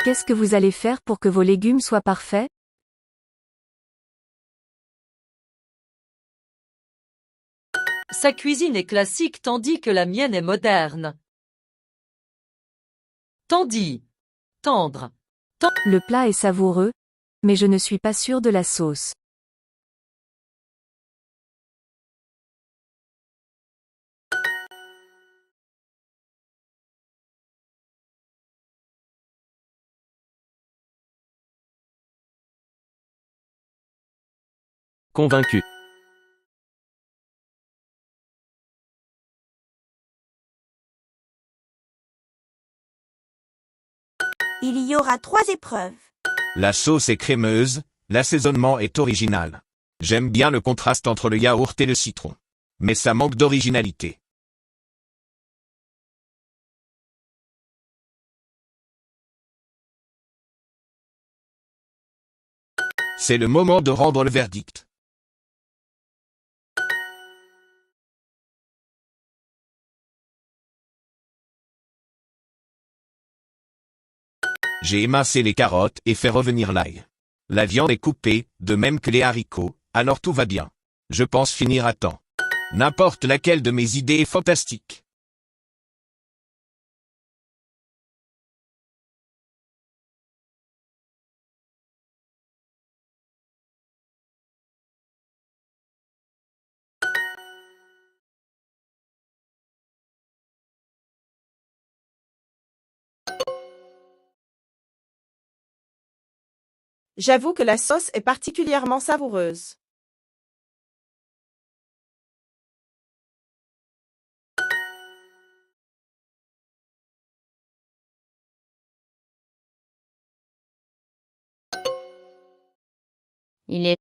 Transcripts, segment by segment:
Qu'est-ce que vous allez faire pour que vos légumes soient parfaits? Sa cuisine est classique tandis que la mienne est moderne. Tandis. Tendre. Le plat est savoureux, mais je ne suis pas sûre de la sauce. Convaincu. Il y aura 3 épreuves. La sauce est crémeuse, l'assaisonnement est original. J'aime bien le contraste entre le yaourt et le citron. Mais ça manque d'originalité. C'est le moment de rendre le verdict. J'ai émincé les carottes et fait revenir l'ail. La viande est coupée, de même que les haricots, alors tout va bien. Je pense finir à temps. N'importe laquelle de mes idées est fantastique. J'avoue que la sauce est particulièrement savoureuse. Il est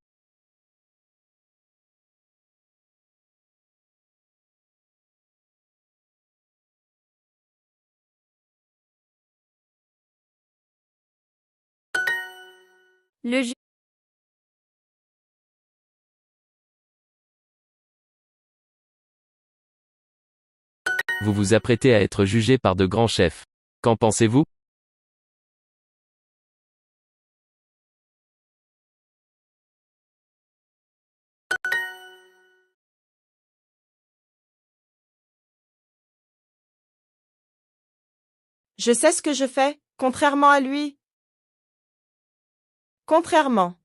le jus. Vous vous apprêtez à être jugé par de grands chefs. Qu'en pensez-vous? Je sais ce que je fais, contrairement à lui. Contrairement.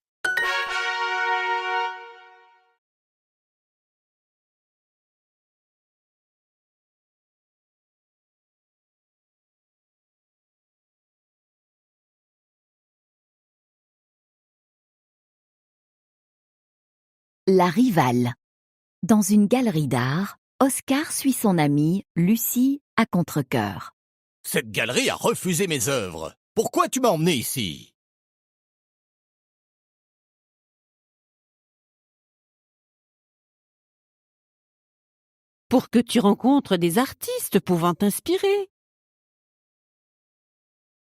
La rivale. Dans une galerie d'art, Oscar suit son amie, Lucie, à contre-cœur. Cette galerie a refusé mes œuvres. Pourquoi tu m'as emmené ici? Pour que tu rencontres des artistes pouvant t'inspirer.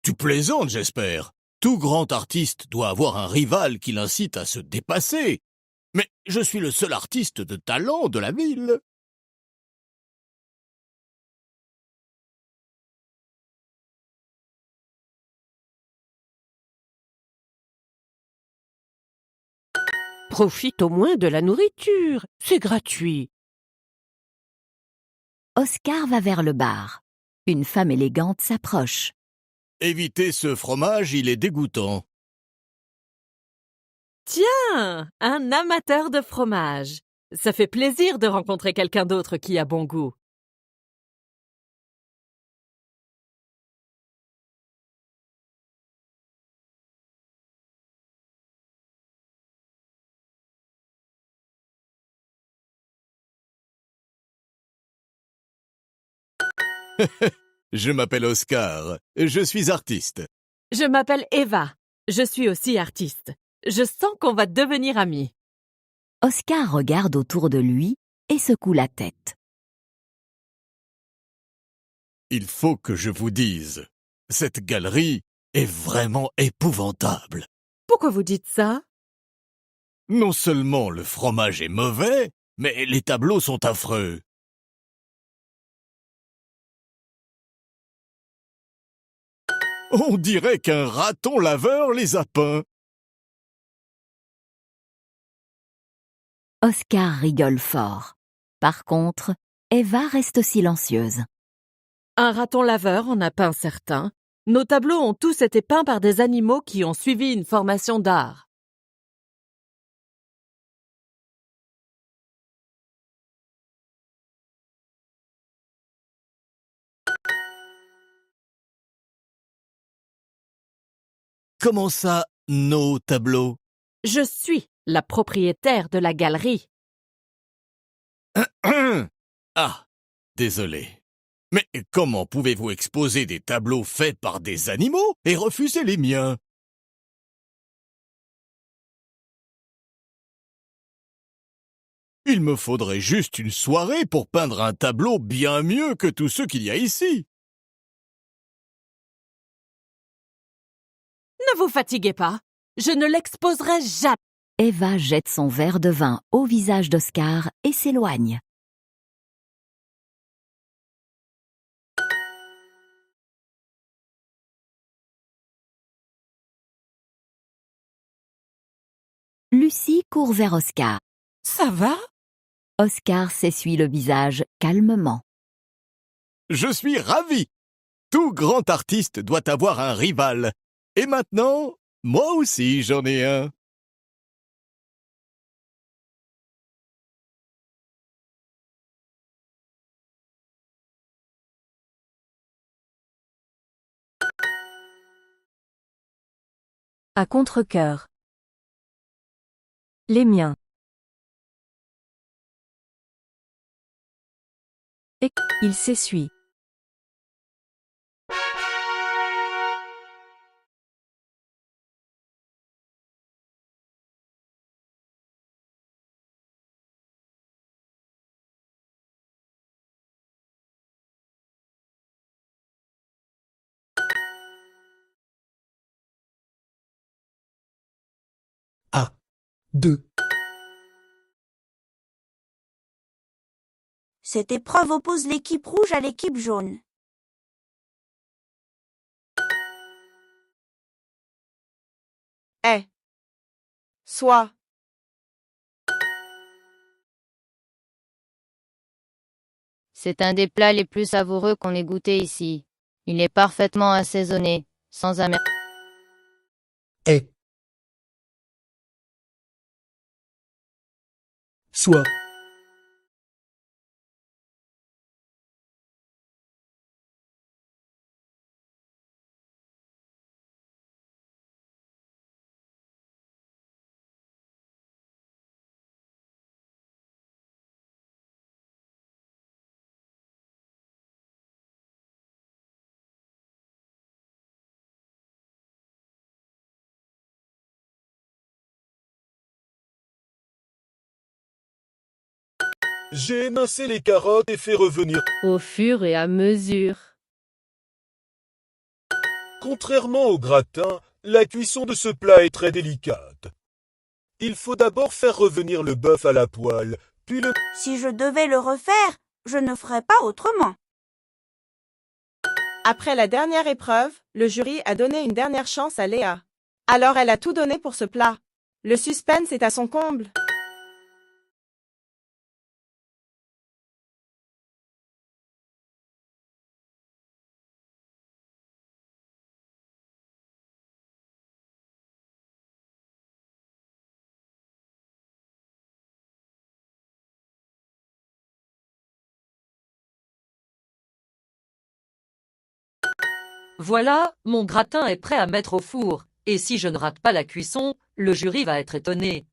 Tu plaisantes, j'espère. Tout grand artiste doit avoir un rival qui l'incite à se dépasser. Mais je suis le seul artiste de talent de la ville. Profite au moins de la nourriture, c'est gratuit. Oscar va vers le bar. Une femme élégante s'approche. Évitez ce fromage, il est dégoûtant. Tiens, un amateur de fromage. Ça fait plaisir de rencontrer quelqu'un d'autre qui a bon goût. Je m'appelle Oscar, je suis artiste. Je m'appelle Eva. Je suis aussi artiste. Je sens qu'on va devenir amis. Oscar regarde autour de lui et secoue la tête. Il faut que je vous dise, cette galerie est vraiment épouvantable. Pourquoi vous dites ça? Non seulement le fromage est mauvais, mais les tableaux sont affreux. On dirait qu'un raton laveur les a peints. Oscar rigole fort. Par contre, Eva reste silencieuse. Un raton laveur en a peint certains. Nos tableaux ont tous été peints par des animaux qui ont suivi une formation d'art. Comment ça, nos tableaux? Je suis la propriétaire de la galerie. Ah, désolé. Mais comment pouvez-vous exposer des tableaux faits par des animaux et refuser les miens? Il me faudrait juste une soirée pour peindre un tableau bien mieux que tous ceux qu'il y a ici. Ne vous fatiguez pas, je ne l'exposerai jamais. Eva jette son verre de vin au visage d'Oscar et s'éloigne. Lucie court vers Oscar. Ça va? Oscar s'essuie le visage calmement. Je suis ravi. Tout grand artiste doit avoir un rival. Et maintenant, moi aussi j'en ai un. À contre-cœur. Les miens. Et il s'essuie. À 2. Cette épreuve oppose l'équipe rouge à l'équipe jaune. Soit. C'est un des plats les plus savoureux qu'on ait goûté ici. Il est parfaitement assaisonné, sans amer. Est. Soit. J'ai émincé les carottes et fait revenir. Au fur et à mesure. Contrairement au gratin, la cuisson de ce plat est très délicate. Il faut d'abord faire revenir le bœuf à la poêle, puis le... Si je devais le refaire, je ne ferais pas autrement. Après la dernière épreuve, le jury a donné une dernière chance à Léa. Alors elle a tout donné pour ce plat. Le suspense est à son comble. Voilà, mon gratin est prêt à mettre au four, et si je ne rate pas la cuisson, le jury va être étonné.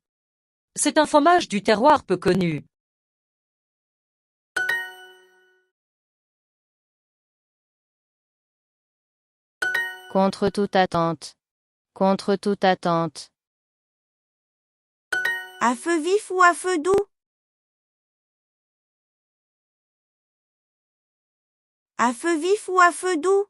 C'est un fromage du terroir peu connu. Contre toute attente. Contre toute attente. À feu vif ou à feu doux? À feu vif ou à feu doux?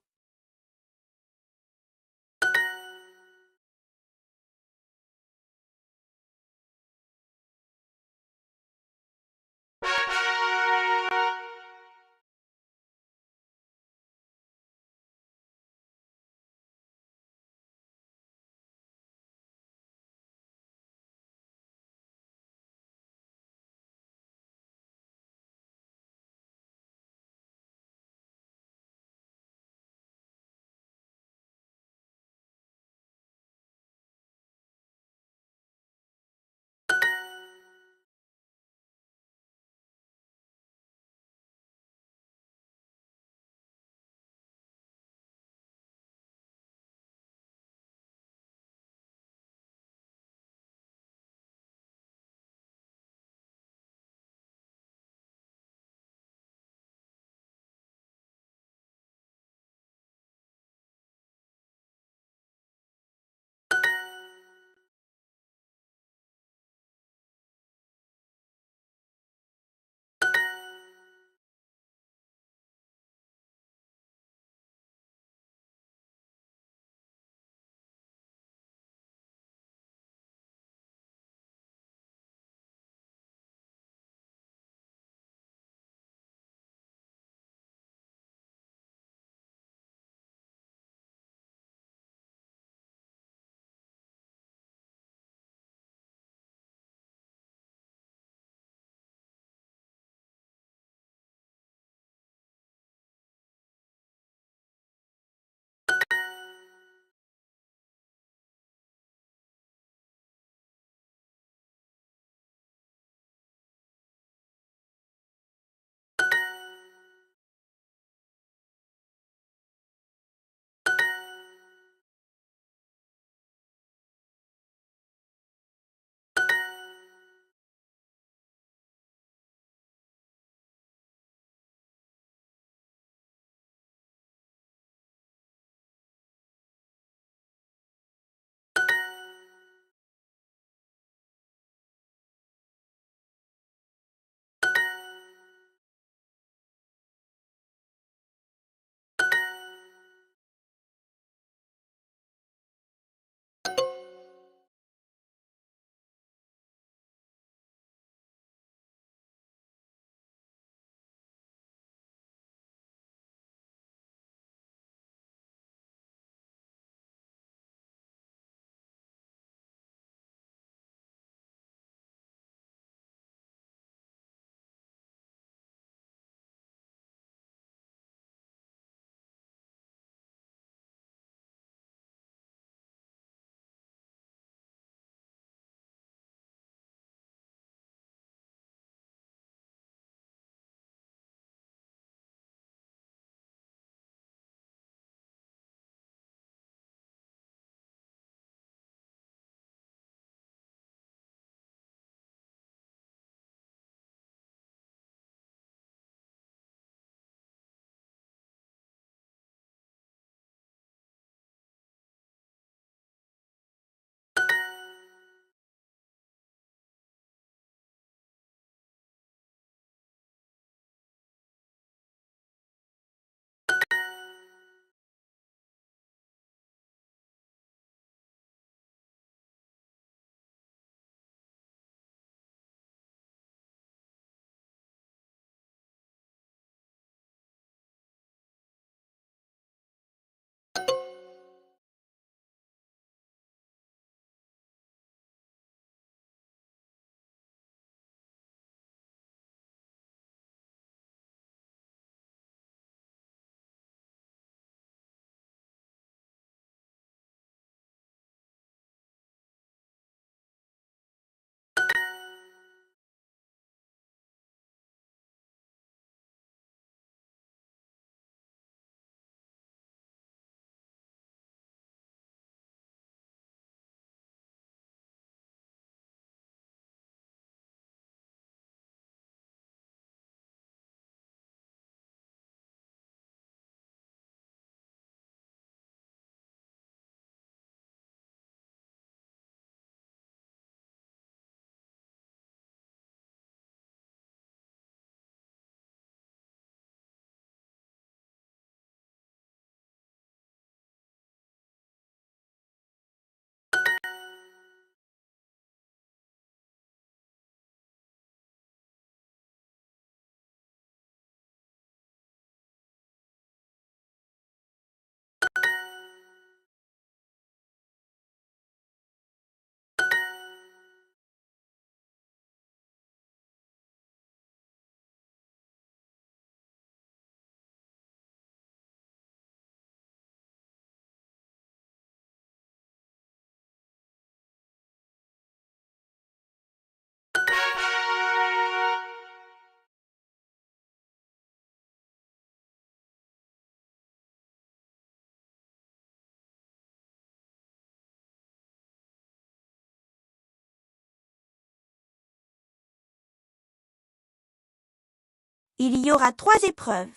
Il y aura 3 épreuves.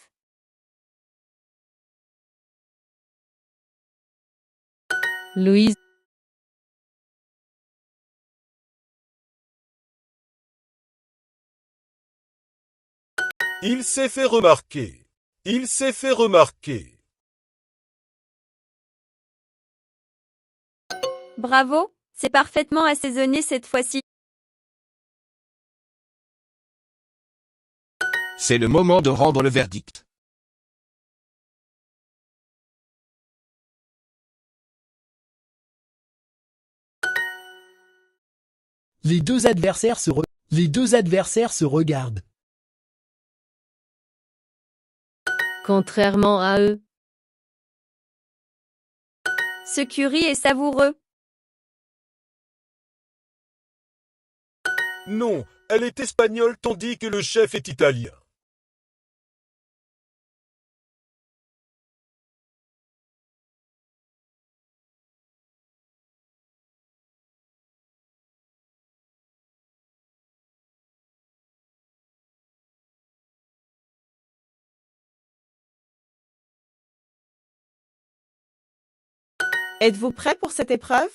Louise, Il s'est fait remarquer. Il s'est fait remarquer. Bravo, c'est parfaitement assaisonné cette fois-ci. C'est le moment de rendre le verdict. Les deux adversaires se regardent. contrairement à eux. Ce curry est savoureux. Non, elle est espagnole tandis que le chef est italien. Êtes-vous prêt pour cette épreuve?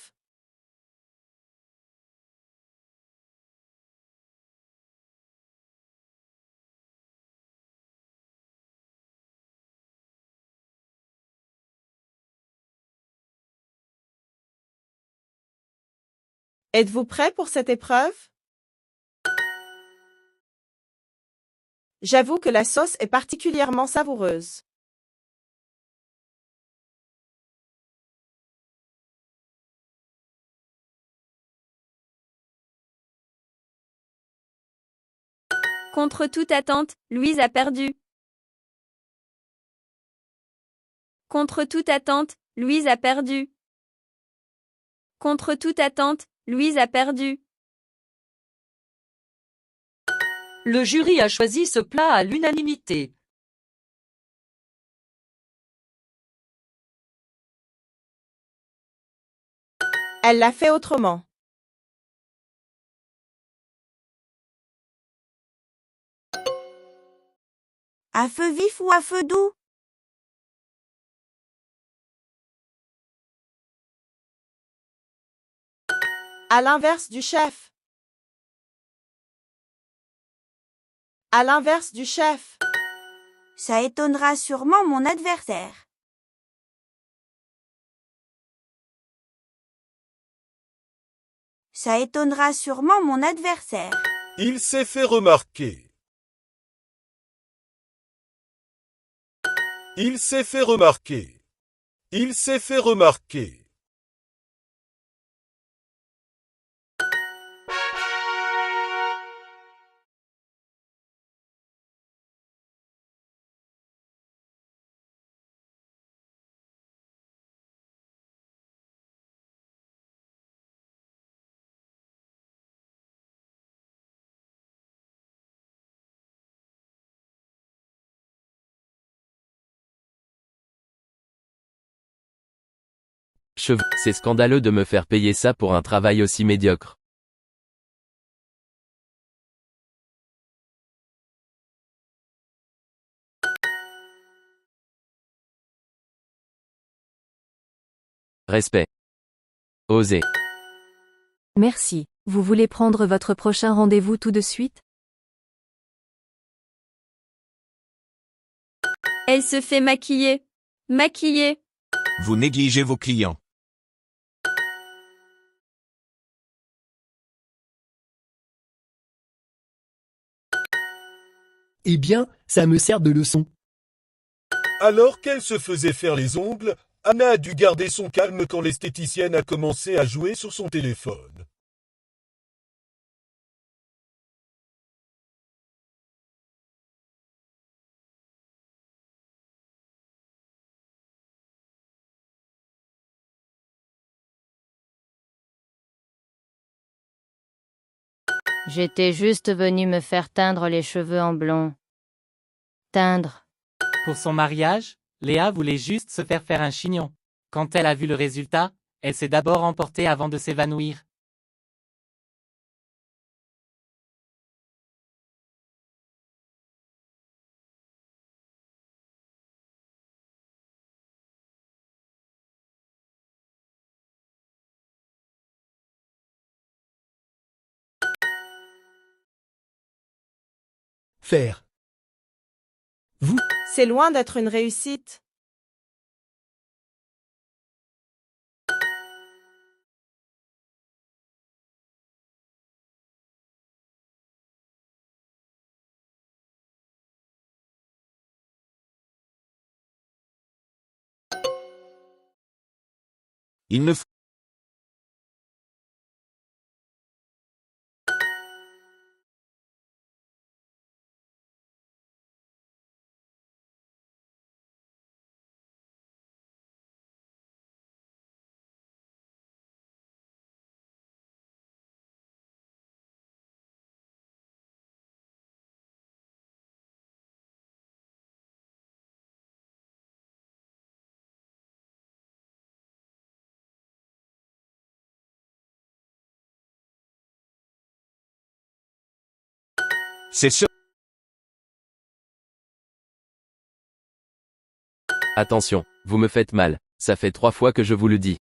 Êtes-vous prêt pour cette épreuve? J'avoue que la sauce est particulièrement savoureuse. Contre toute attente, Louise a perdu. Contre toute attente, Louise a perdu. Contre toute attente, Louise a perdu. Le jury a choisi ce plat à l'unanimité. Elle l'a fait autrement. À feu vif ou à feu doux? À l'inverse du chef. À l'inverse du chef. Ça étonnera sûrement mon adversaire. Ça étonnera sûrement mon adversaire. Il s'est fait remarquer. Il s'est fait remarquer. Il s'est fait remarquer. C'est scandaleux de me faire payer ça pour un travail aussi médiocre. Respect. Osez. Merci. Vous voulez prendre votre prochain rendez-vous tout de suite? Elle se fait maquiller. Maquiller. Vous négligez vos clients. Eh bien, ça me sert de leçon. Alors qu'elle se faisait faire les ongles, Anna a dû garder son calme quand l'esthéticienne a commencé à jouer sur son téléphone. J'étais juste venue me faire teindre les cheveux en blond. Teindre. Pour son mariage, Léa voulait juste se faire un chignon. Quand elle a vu le résultat, elle s'est d'abord emportée avant de s'évanouir. faire. Vous, C'est loin d'être une réussite. Il ne faut C'est sûr. Attention, vous me faites mal, ça fait 3 fois que je vous le dis.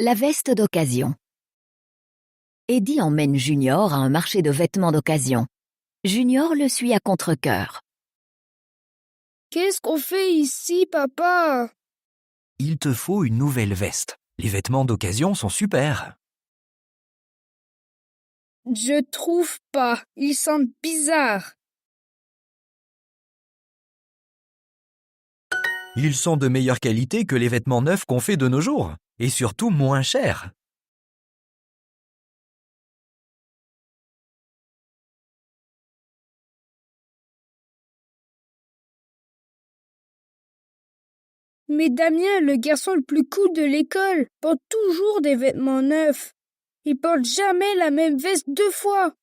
La veste d'occasion. Eddie emmène Junior à un marché de vêtements d'occasion. Junior le suit à contre-cœur. Qu'est-ce qu'on fait ici, papa? Il te faut une nouvelle veste. Les vêtements d'occasion sont super. Je trouve pas. Ils sentent bizarres. Ils sont de meilleure qualité que les vêtements neufs qu'on fait de nos jours. Et surtout moins chers. Mais Damien, le garçon le plus cool de l'école, porte toujours des vêtements neufs. Il porte jamais la même veste 2 fois.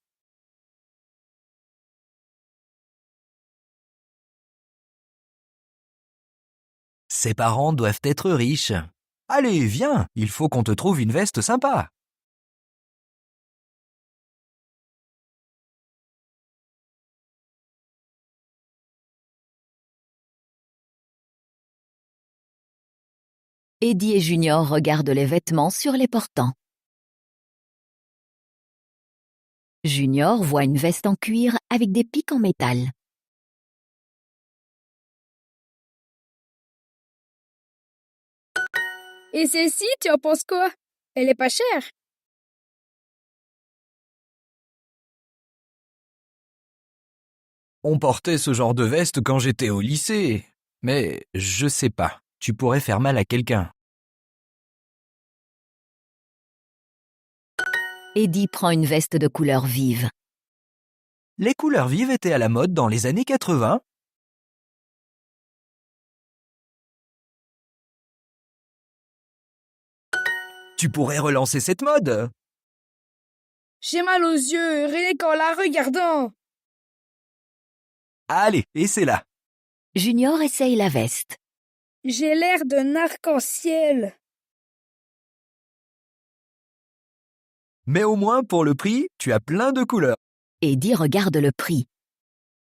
Ses parents doivent être riches. Allez, viens, il faut qu'on te trouve une veste sympa. Eddie et Junior regardent les vêtements sur les portants. Junior voit une veste en cuir avec des pics en métal. Et celle-ci, tu en penses quoi? Elle est pas chère. On portait ce genre de veste quand j'étais au lycée. Mais je sais pas, tu pourrais faire mal à quelqu'un. Eddie prend une veste de couleur vive. Les couleurs vives étaient à la mode dans les années 80. Tu pourrais relancer cette mode. J'ai mal aux yeux, rien qu'en la regardant. Allez, essaie-la. Junior essaye la veste. J'ai l'air d'un arc-en-ciel. Mais au moins, pour le prix, tu as plein de couleurs. Eddie regarde le prix.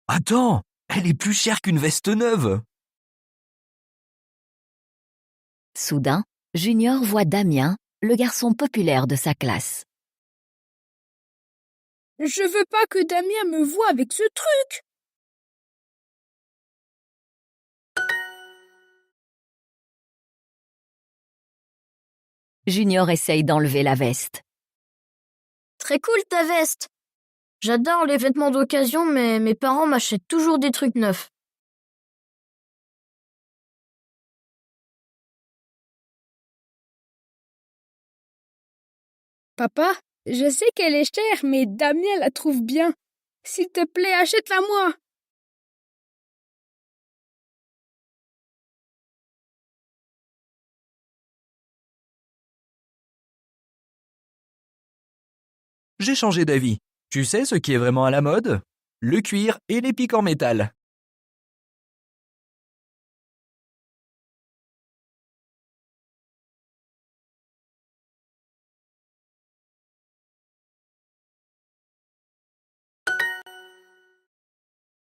Attends, elle est plus chère qu'une veste neuve. Soudain, Junior voit Damien, le garçon populaire de sa classe. Je veux pas que Damien me voie avec ce truc. Junior essaye d'enlever la veste. Très cool ta veste. J'adore les vêtements d'occasion, mais mes parents m'achètent toujours des trucs neufs. Papa, je sais qu'elle est chère, mais Damien la trouve bien. S'il te plaît, achète-la moi. J'ai changé d'avis. Tu sais ce qui est vraiment à la mode? Le cuir et les pics en métal.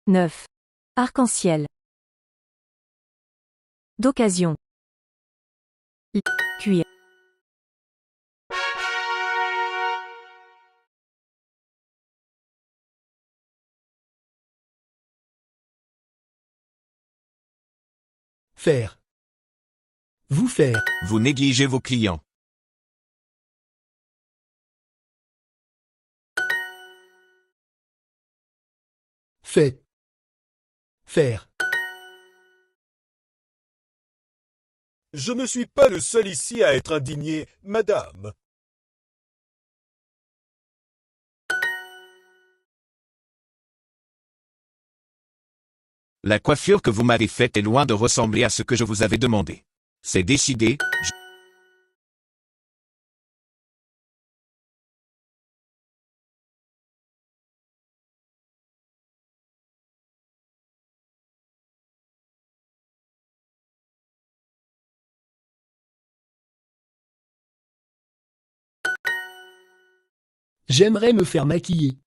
9. Arc-en-ciel. D'occasion. Cuir. Faire. Vous faire. Vous négligez vos clients. Fait. Faire. Je ne suis pas le seul ici à être indigné, madame. La coiffure que vous m'avez faite est loin de ressembler à ce que je vous avais demandé. C'est décidé, J'aimerais me faire maquiller.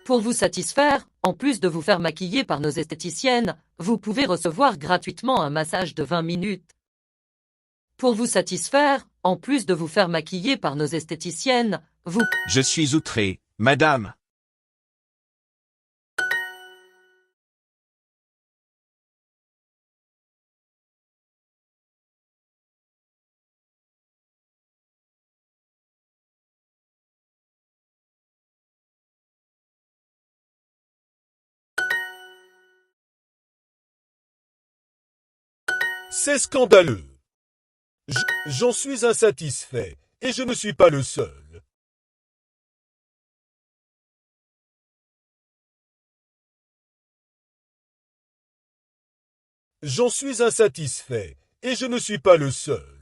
Pour vous satisfaire, en plus de vous faire maquiller par nos esthéticiennes, vous pouvez recevoir gratuitement un massage de 20 minutes. Pour vous satisfaire, en plus de vous faire maquiller par nos esthéticiennes, vous... Je suis outré, madame. C'est scandaleux. J'en suis insatisfait, et je ne suis pas le seul. J'en suis insatisfait, et je ne suis pas le seul.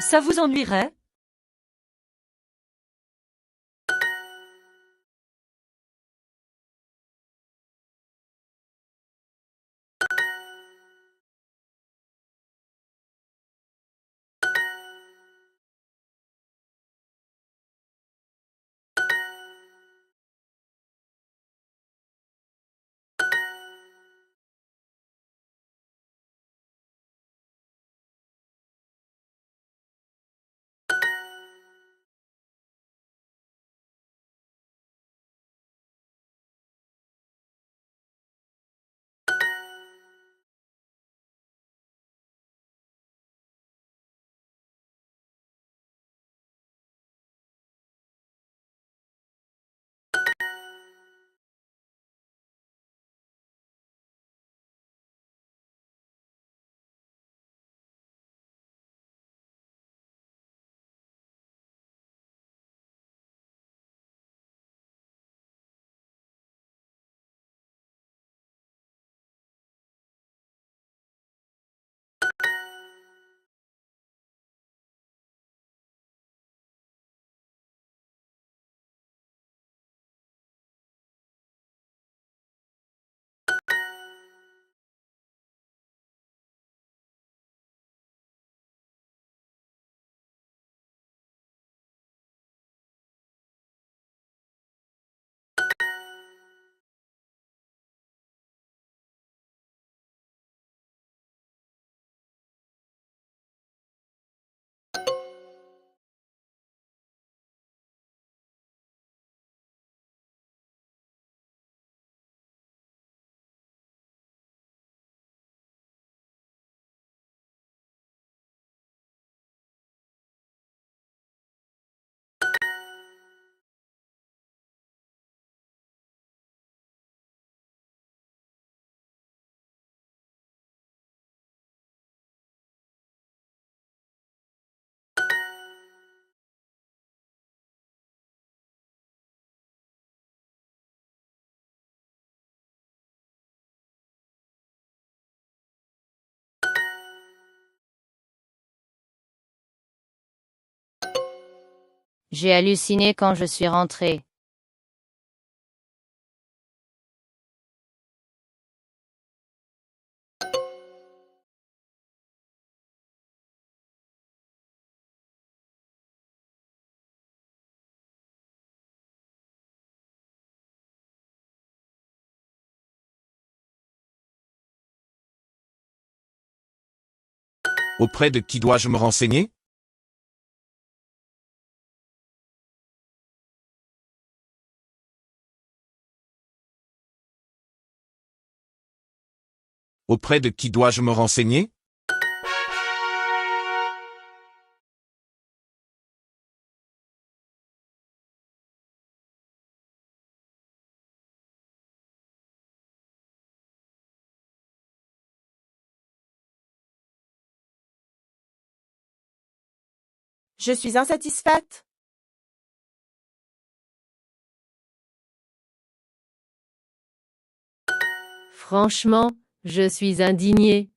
Ça vous ennuierait? J'ai halluciné quand je suis rentrée. Auprès de qui dois-je me renseigner? Auprès de qui dois-je me renseigner? Je suis insatisfaite. Franchement, je suis indignée.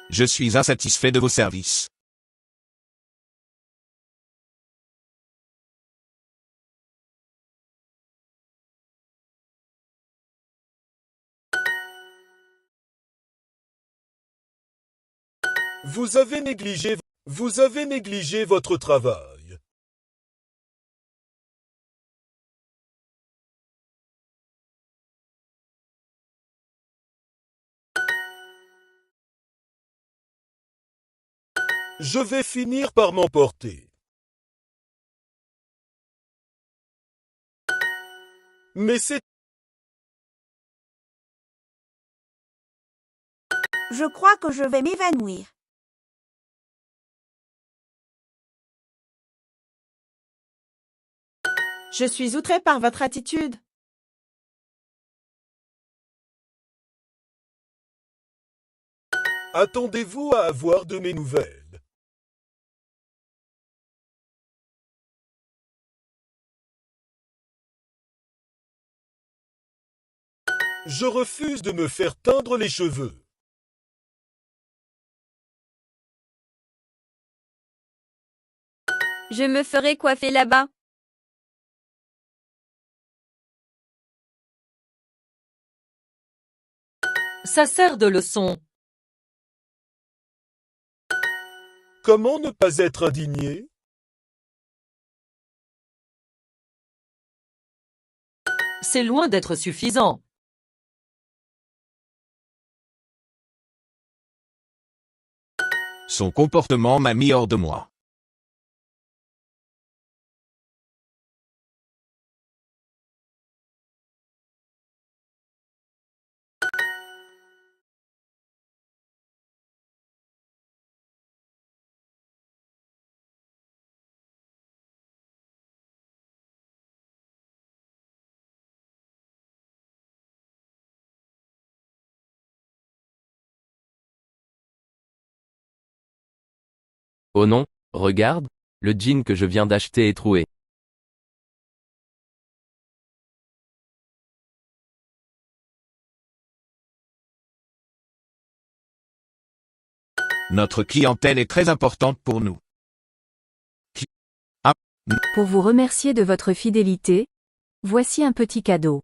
Je suis insatisfait de vos services. Vous avez négligé votre travail. Je vais finir par m'emporter. Mais c'est... Je crois que je vais m'évanouir. Je suis outrée par votre attitude. Attendez-vous à avoir de mes nouvelles? Je refuse de me faire teindre les cheveux. Je me ferai coiffer là-bas. Ça sert de leçon. Comment ne pas être indigné? C'est loin d'être suffisant. Son comportement m'a mis hors de moi. Oh non, regarde, le jean que je viens d'acheter est troué. Notre clientèle est très importante pour nous. Pour vous remercier de votre fidélité, voici un petit cadeau.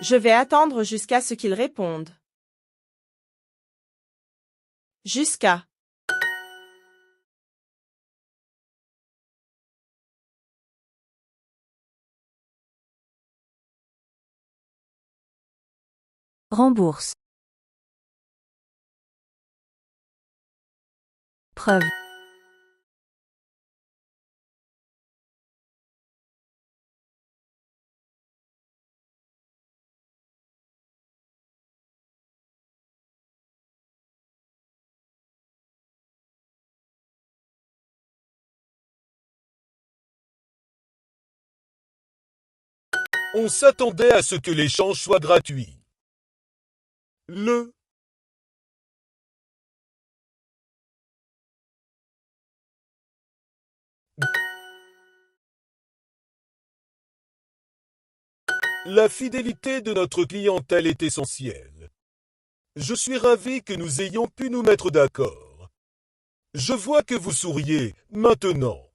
Je vais attendre jusqu'à ce qu'il réponde. Jusqu'à. Rembourse. Preuve. On s'attendait à ce que l'échange soit gratuit. La fidélité de notre clientèle est essentielle. Je suis ravi que nous ayons pu nous mettre d'accord. Je vois que vous souriez maintenant.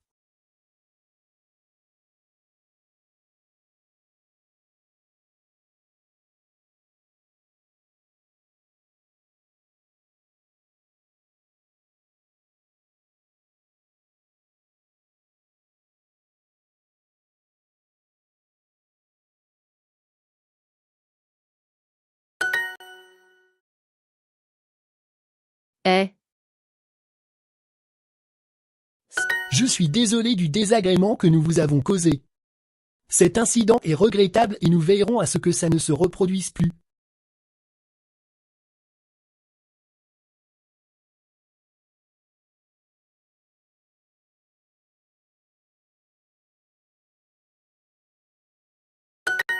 Eh, Je suis désolé du désagrément que nous vous avons causé. Cet incident est regrettable et nous veillerons à ce que ça ne se reproduise plus.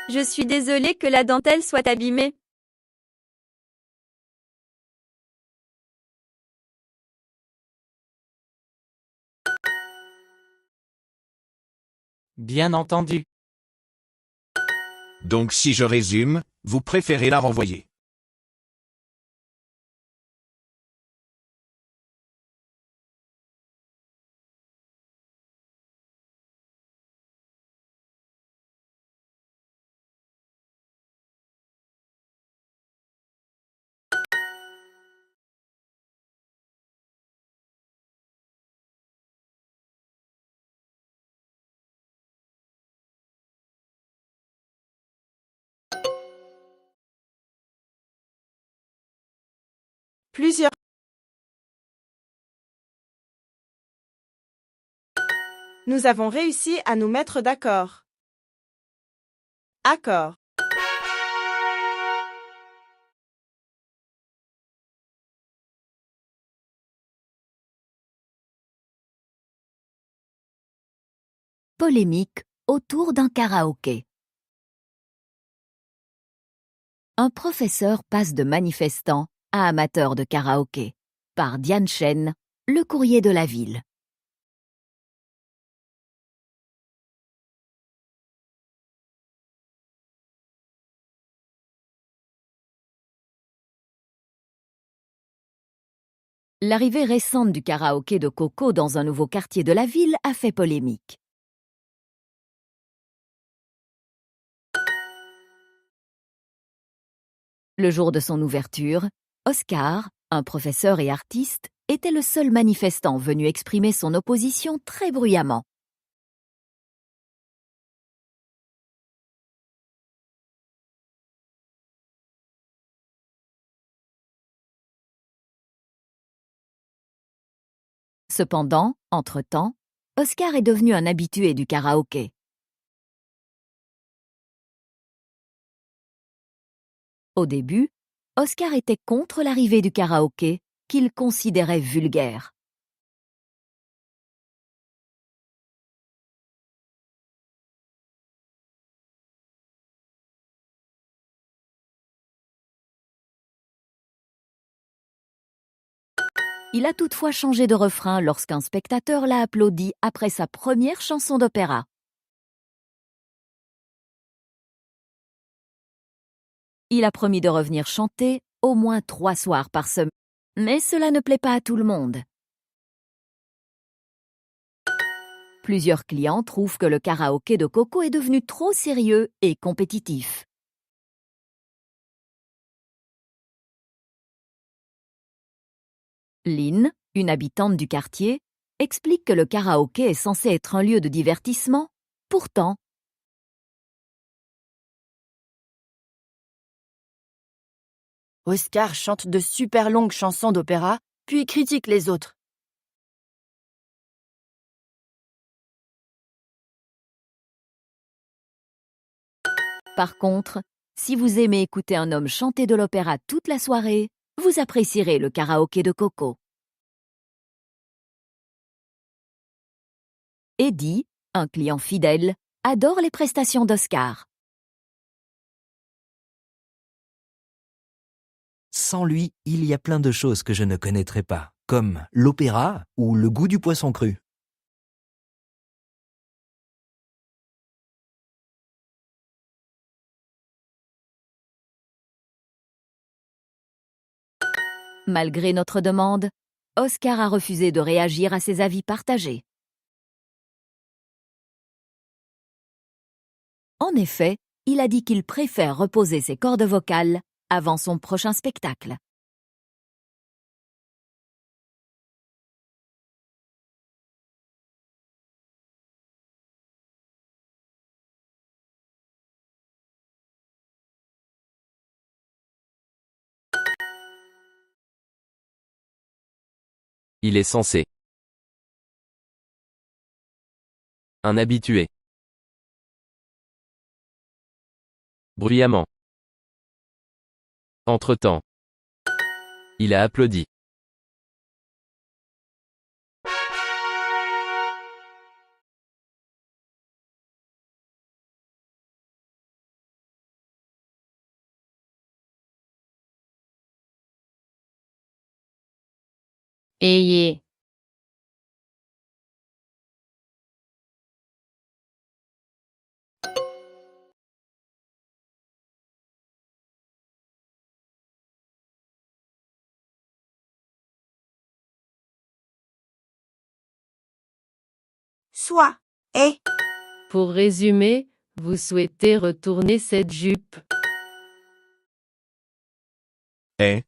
Je suis désolée que la dentelle soit abîmée. Bien entendu. Donc si je résume, vous préférez la renvoyer. Plusieurs. Nous avons réussi à nous mettre d'accord. Accord. Polémique autour d'un karaoké. Un professeur passe de manifestant à amateur de karaoké. Par Diane Chen, Le Courrier de la Ville. L'arrivée récente du karaoké de Coco dans un nouveau quartier de la ville a fait polémique. Le jour de son ouverture, Oscar, un professeur et artiste, était le seul manifestant venu exprimer son opposition très bruyamment. Cependant, entre-temps, Oscar est devenu un habitué du karaoké. Au début, Oscar était contre l'arrivée du karaoké, qu'il considérait vulgaire. Il a toutefois changé de refrain lorsqu'un spectateur l'a applaudi après sa première chanson d'opéra. Il a promis de revenir chanter au moins 3 soirs par semaine. Mais cela ne plaît pas à tout le monde. Plusieurs clients trouvent que le karaoké de Coco est devenu trop sérieux et compétitif. Lynn, une habitante du quartier, explique que le karaoké est censé être un lieu de divertissement. Pourtant, Oscar chante de super longues chansons d'opéra, puis critique les autres. Par contre, si vous aimez écouter un homme chanter de l'opéra toute la soirée, vous apprécierez le karaoké de Coco. Eddie, un client fidèle, adore les prestations d'Oscar. Sans lui, il y a plein de choses que je ne connaîtrais pas, comme l'opéra ou le goût du poisson cru. Malgré notre demande, Oscar a refusé de réagir à ces avis partagés. En effet, il a dit qu'il préfère reposer ses cordes vocales avant son prochain spectacle. Il est censé. Un habitué. Bruyamment. Entre-temps. Il a applaudi. Ayez. Soit. Et. Pour résumer, vous souhaitez retourner cette jupe. Et.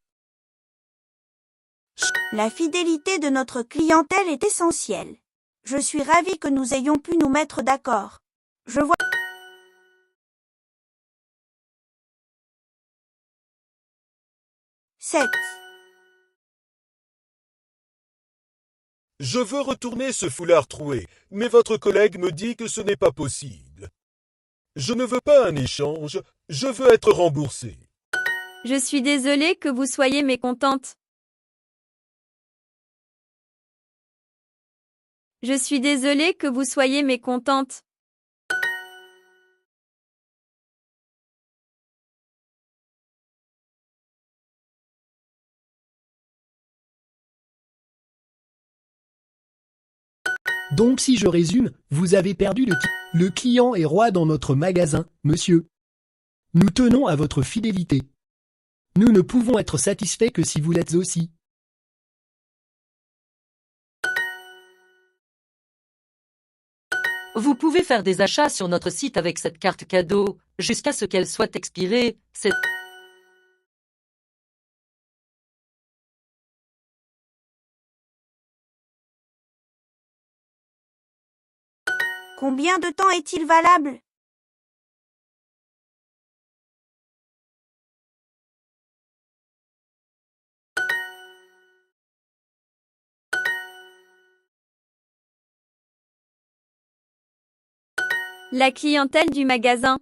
La fidélité de notre clientèle est essentielle. Je suis ravie que nous ayons pu nous mettre d'accord. Je vois. Sept. Je veux retourner ce foulard troué, mais votre collègue me dit que ce n'est pas possible. Je ne veux pas un échange, je veux être remboursé. Je suis désolée que vous soyez mécontente. Je suis désolée que vous soyez mécontente. Donc si je résume, vous avez perdu le titre. Le client est roi dans notre magasin, monsieur. Nous tenons à votre fidélité. Nous ne pouvons être satisfaits que si vous l'êtes aussi. Vous pouvez faire des achats sur notre site avec cette carte cadeau, jusqu'à ce qu'elle soit expirée. C'est... Combien de temps est-il valable? La clientèle du magasin.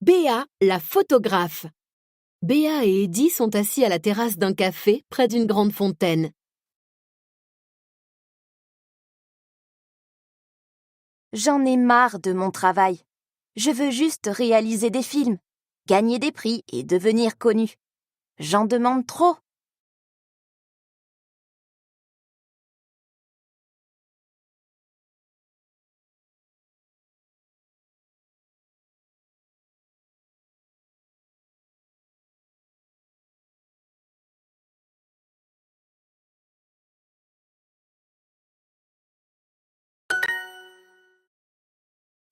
Béa, la photographe. Béa et Eddie sont assis à la terrasse d'un café près d'une grande fontaine. J'en ai marre de mon travail. Je veux juste réaliser des films, gagner des prix et devenir connu. J'en demande trop.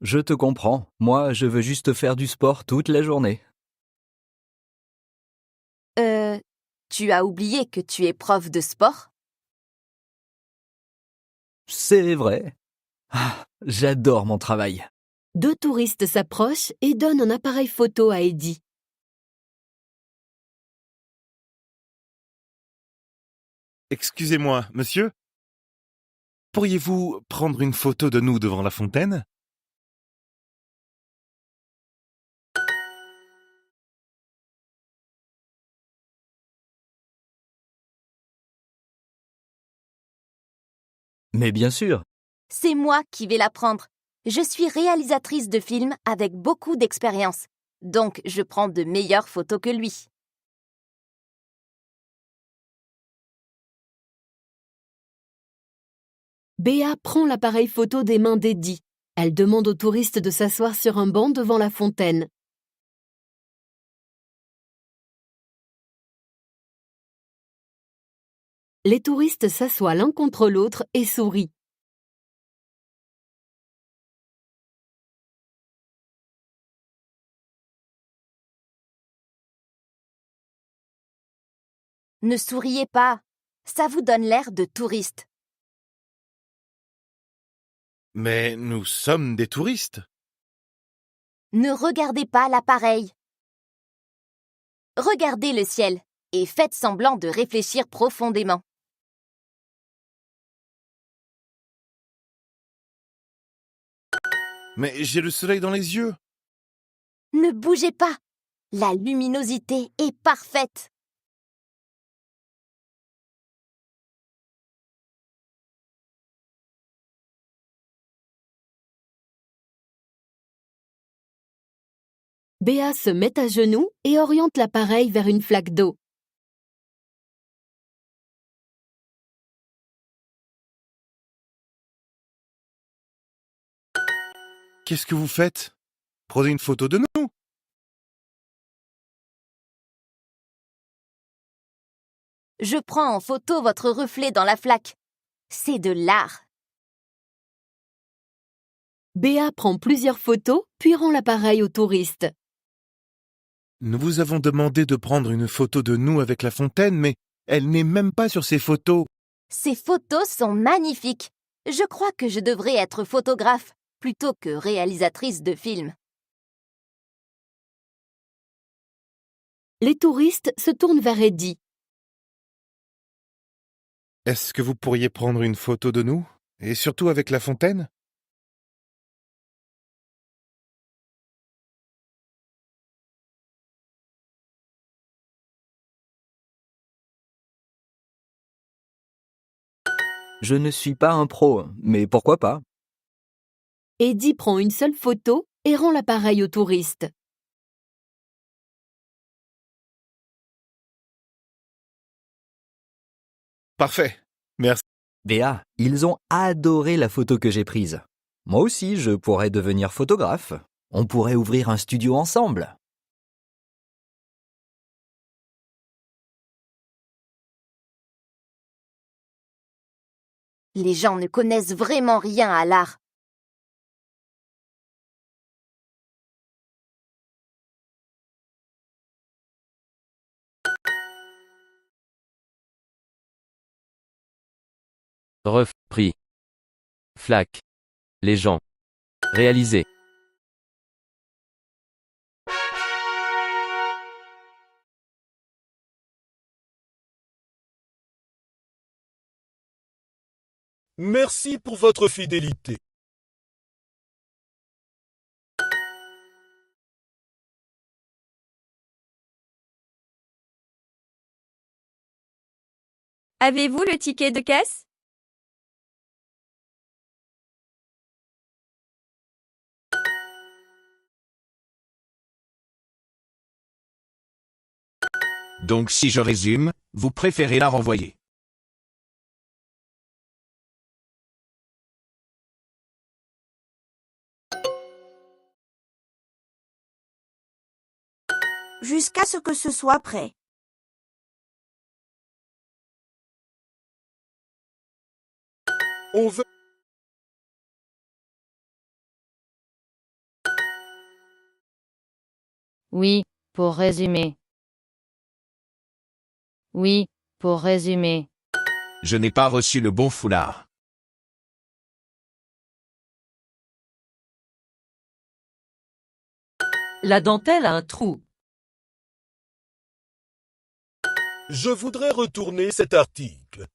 Je te comprends. Moi, je veux juste faire du sport toute la journée. Tu as oublié que tu es prof de sport? C'est vrai. Ah, j'adore mon travail. Deux touristes s'approchent et donnent un appareil photo à Eddie. Excusez-moi, monsieur? Pourriez-vous prendre une photo de nous devant la fontaine? Mais bien sûr. C'est moi qui vais la prendre. Je suis réalisatrice de films avec beaucoup d'expérience. Donc, je prends de meilleures photos que lui. Béa prend l'appareil photo des mains d'Eddie. Elle demande aux touristes de s'asseoir sur un banc devant la fontaine. Les touristes s'assoient l'un contre l'autre et sourient. Ne souriez pas. Ça vous donne l'air de touriste. Mais nous sommes des touristes. Ne regardez pas l'appareil. Regardez le ciel et faites semblant de réfléchir profondément. Mais j'ai le soleil dans les yeux. Ne bougez pas. La luminosité est parfaite. Béa se met à genoux et oriente l'appareil vers une flaque d'eau. Qu'est-ce que vous faites? Prenez une photo de nous. Je prends en photo votre reflet dans la flaque. C'est de l'art. Béa prend plusieurs photos, puis rend l'appareil aux touristes. Nous vous avons demandé de prendre une photo de nous avec la fontaine, mais elle n'est même pas sur ces photos. Ces photos sont magnifiques. Je crois que je devrais être photographe plutôt que réalisatrice de films. Les touristes se tournent vers Eddie. Est-ce que vous pourriez prendre une photo de nous? Et surtout avec la fontaine? Je ne suis pas un pro, mais pourquoi pas? Eddie prend une seule photo et rend l'appareil aux touristes. Parfait. Merci. Béa, ils ont adoré la photo que j'ai prise. Moi aussi, je pourrais devenir photographe. On pourrait ouvrir un studio ensemble. Les gens ne connaissent vraiment rien à l'art. Ref, prix. Flac. Les gens. Réalisé. Merci pour votre fidélité. Avez-vous le ticket de caisse? Donc si je résume, vous préférez la renvoyer. Jusqu'à ce que ce soit prêt. On veut... Oui, pour résumer. Oui, pour résumer. Je n'ai pas reçu le bon foulard. La dentelle a un trou. Je voudrais retourner cet article.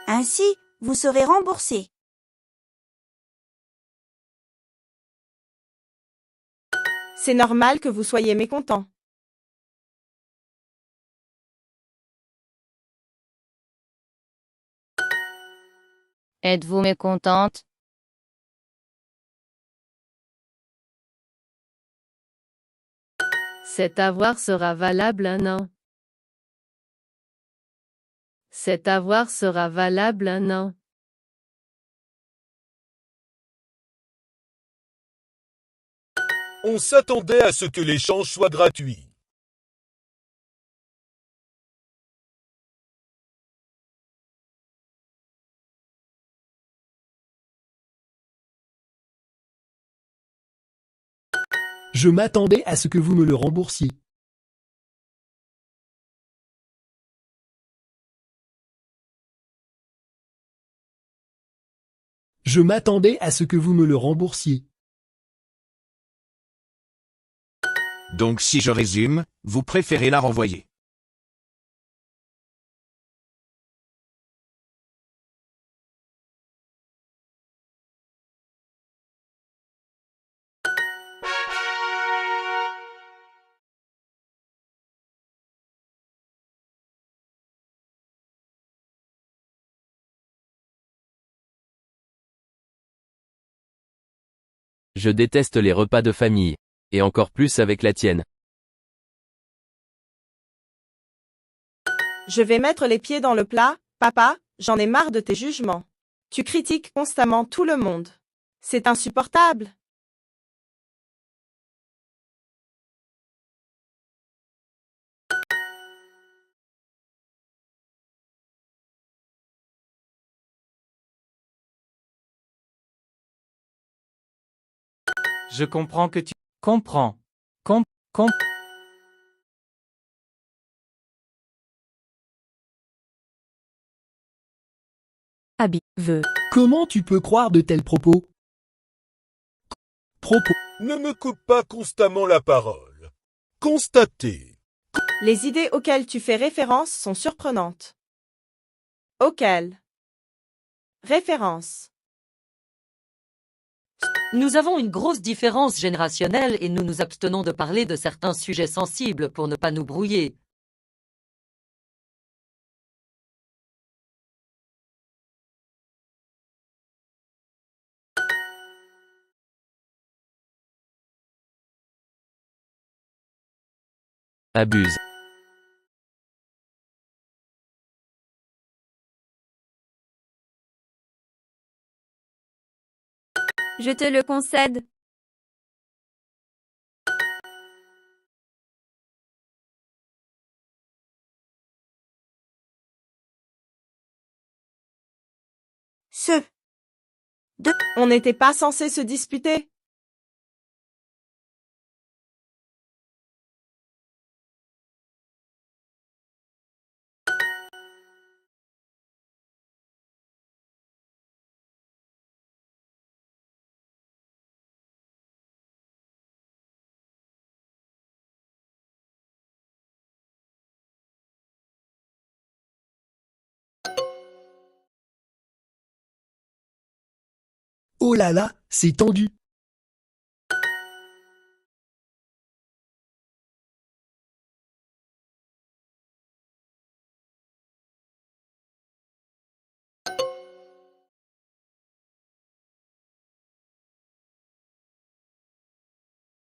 Ainsi, vous serez remboursé. C'est normal que vous soyez mécontent. Êtes-vous mécontente? Cet avoir sera valable 1 an. Cet avoir sera valable 1 an. On s'attendait à ce que l'échange soit gratuit. Je m'attendais à ce que vous me le remboursiez. Je m'attendais à ce que vous me le remboursiez. Donc si je résume, vous préférez la renvoyer. Je déteste les repas de famille. Et encore plus avec la tienne. Je vais mettre les pieds dans le plat, papa, j'en ai marre de tes jugements. Tu critiques constamment tout le monde. C'est insupportable. Je comprends que tu... Comprends. Abby, veut. Comment tu peux croire de tels propos? Ne me coupe pas constamment la parole. Constatez. Les idées auxquelles tu fais référence sont surprenantes. Auxquelles? Référence. Nous avons une grosse différence générationnelle et nous nous abstenons de parler de certains sujets sensibles pour ne pas nous brouiller. Abuse. Je te le concède. On n'était pas censé se disputer. Oh là là, c'est tendu.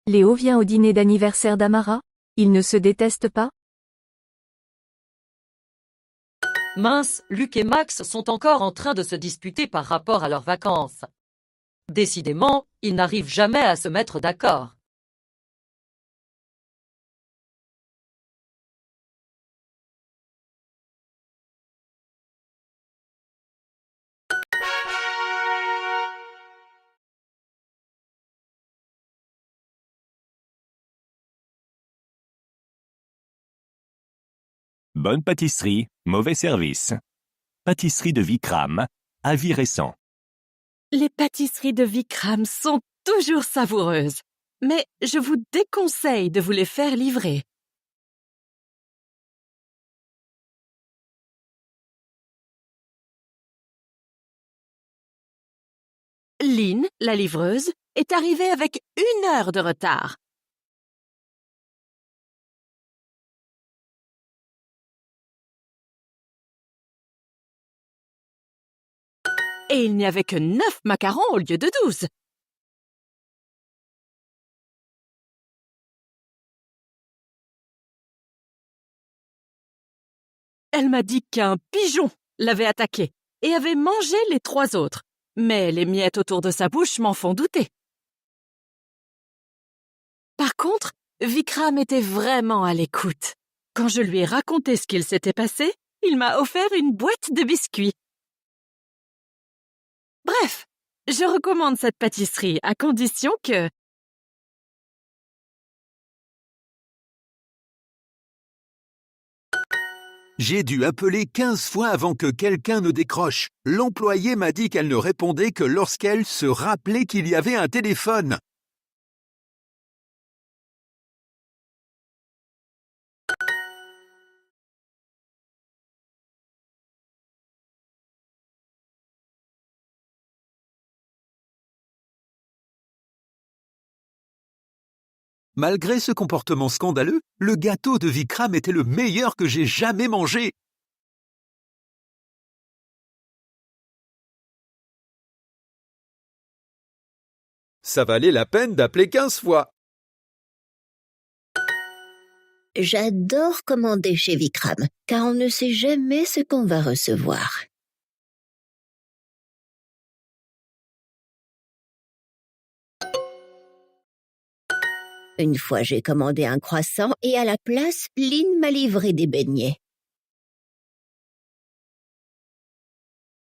Léo vient au dîner d'anniversaire d'Amara? Ils ne se détestent pas? Mince, Luc et Max sont encore en train de se disputer par rapport à leurs vacances. Décidément, ils n'arrivent jamais à se mettre d'accord. Bonne pâtisserie, mauvais service. Pâtisserie de Vikram, avis récent. Les pâtisseries de Vikram sont toujours savoureuses, mais je vous déconseille de vous les faire livrer. Lynn, la livreuse, est arrivée avec 1 heure de retard. Et il n'y avait que 9 macarons au lieu de 12. Elle m'a dit qu'un pigeon l'avait attaqué et avait mangé les 3 autres. Mais les miettes autour de sa bouche m'en font douter. Par contre, Vikram était vraiment à l'écoute. Quand je lui ai raconté ce qu'il s'était passé, il m'a offert une boîte de biscuits. Bref, je recommande cette pâtisserie à condition que... J'ai dû appeler 15 fois avant que quelqu'un ne décroche. L'employé m'a dit qu'elle ne répondait que lorsqu'elle se rappelait qu'il y avait un téléphone. Malgré ce comportement scandaleux, le gâteau de Vikram était le meilleur que j'ai jamais mangé. Ça valait la peine d'appeler 15 fois. J'adore commander chez Vikram, car on ne sait jamais ce qu'on va recevoir. Une fois, j'ai commandé un croissant et à la place, Lynn m'a livré des beignets.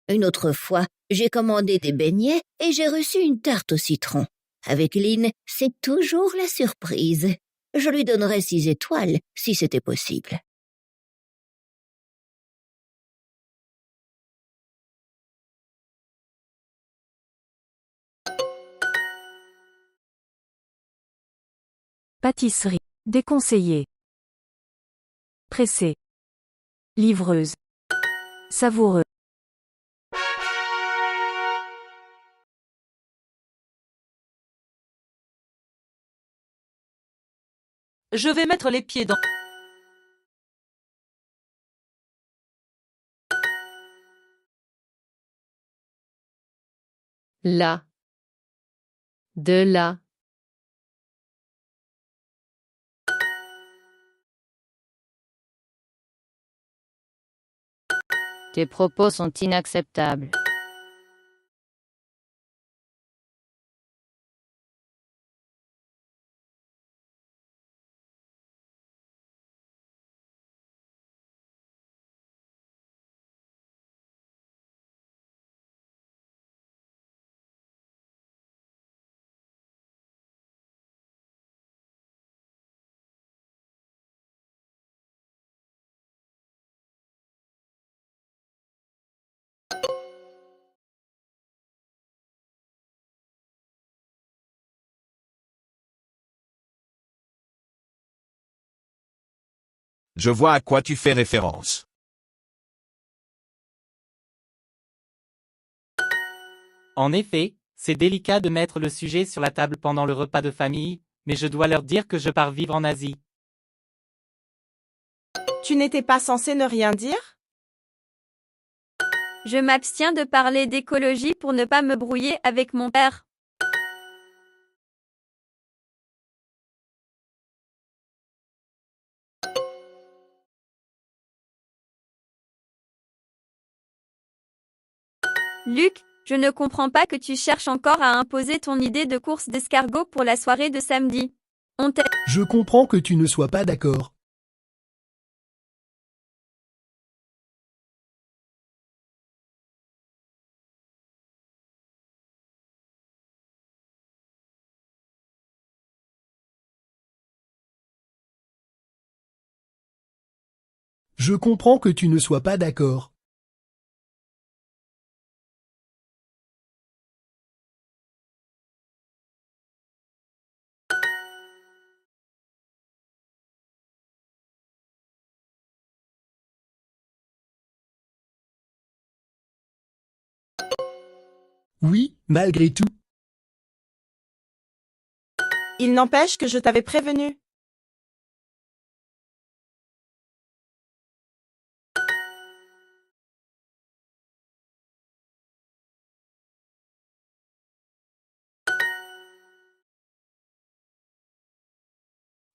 Une autre fois, j'ai commandé des beignets et j'ai reçu une tarte au citron. Avec Lynn, c'est toujours la surprise. Je lui donnerais 6 étoiles, si c'était possible. Pâtisserie. Déconseillé. Pressé. Livreuse. Savoureux. Je vais mettre les pieds dans... Là. De là. Tes propos sont inacceptables. Je vois à quoi tu fais référence. En effet, c'est délicat de mettre le sujet sur la table pendant le repas de famille, mais je dois leur dire que je pars vivre en Asie. Tu n'étais pas censé ne rien dire? Je m'abstiens de parler d'écologie pour ne pas me brouiller avec mon père. Luc, je ne comprends pas que tu cherches encore à imposer ton idée de course d'escargot pour la soirée de samedi. On t'aide. Je comprends que tu ne sois pas d'accord. Je comprends que tu ne sois pas d'accord. Oui, malgré tout. Il n'empêche que je t'avais prévenu.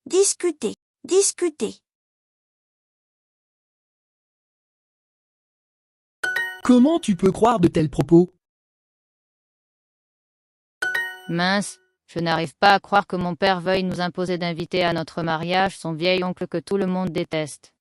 Discuter, discuter. Comment tu peux croire de tels propos? Mince, je n'arrive pas à croire que mon père veuille nous imposer d'inviter à notre mariage son vieil oncle que tout le monde déteste.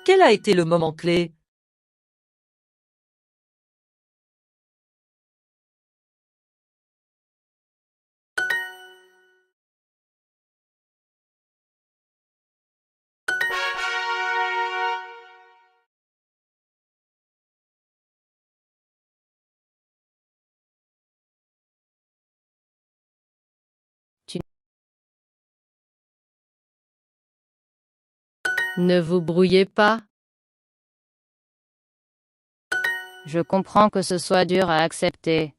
Quel a été le moment clé? Ne vous brouillez pas. Je comprends que ce soit dur à accepter.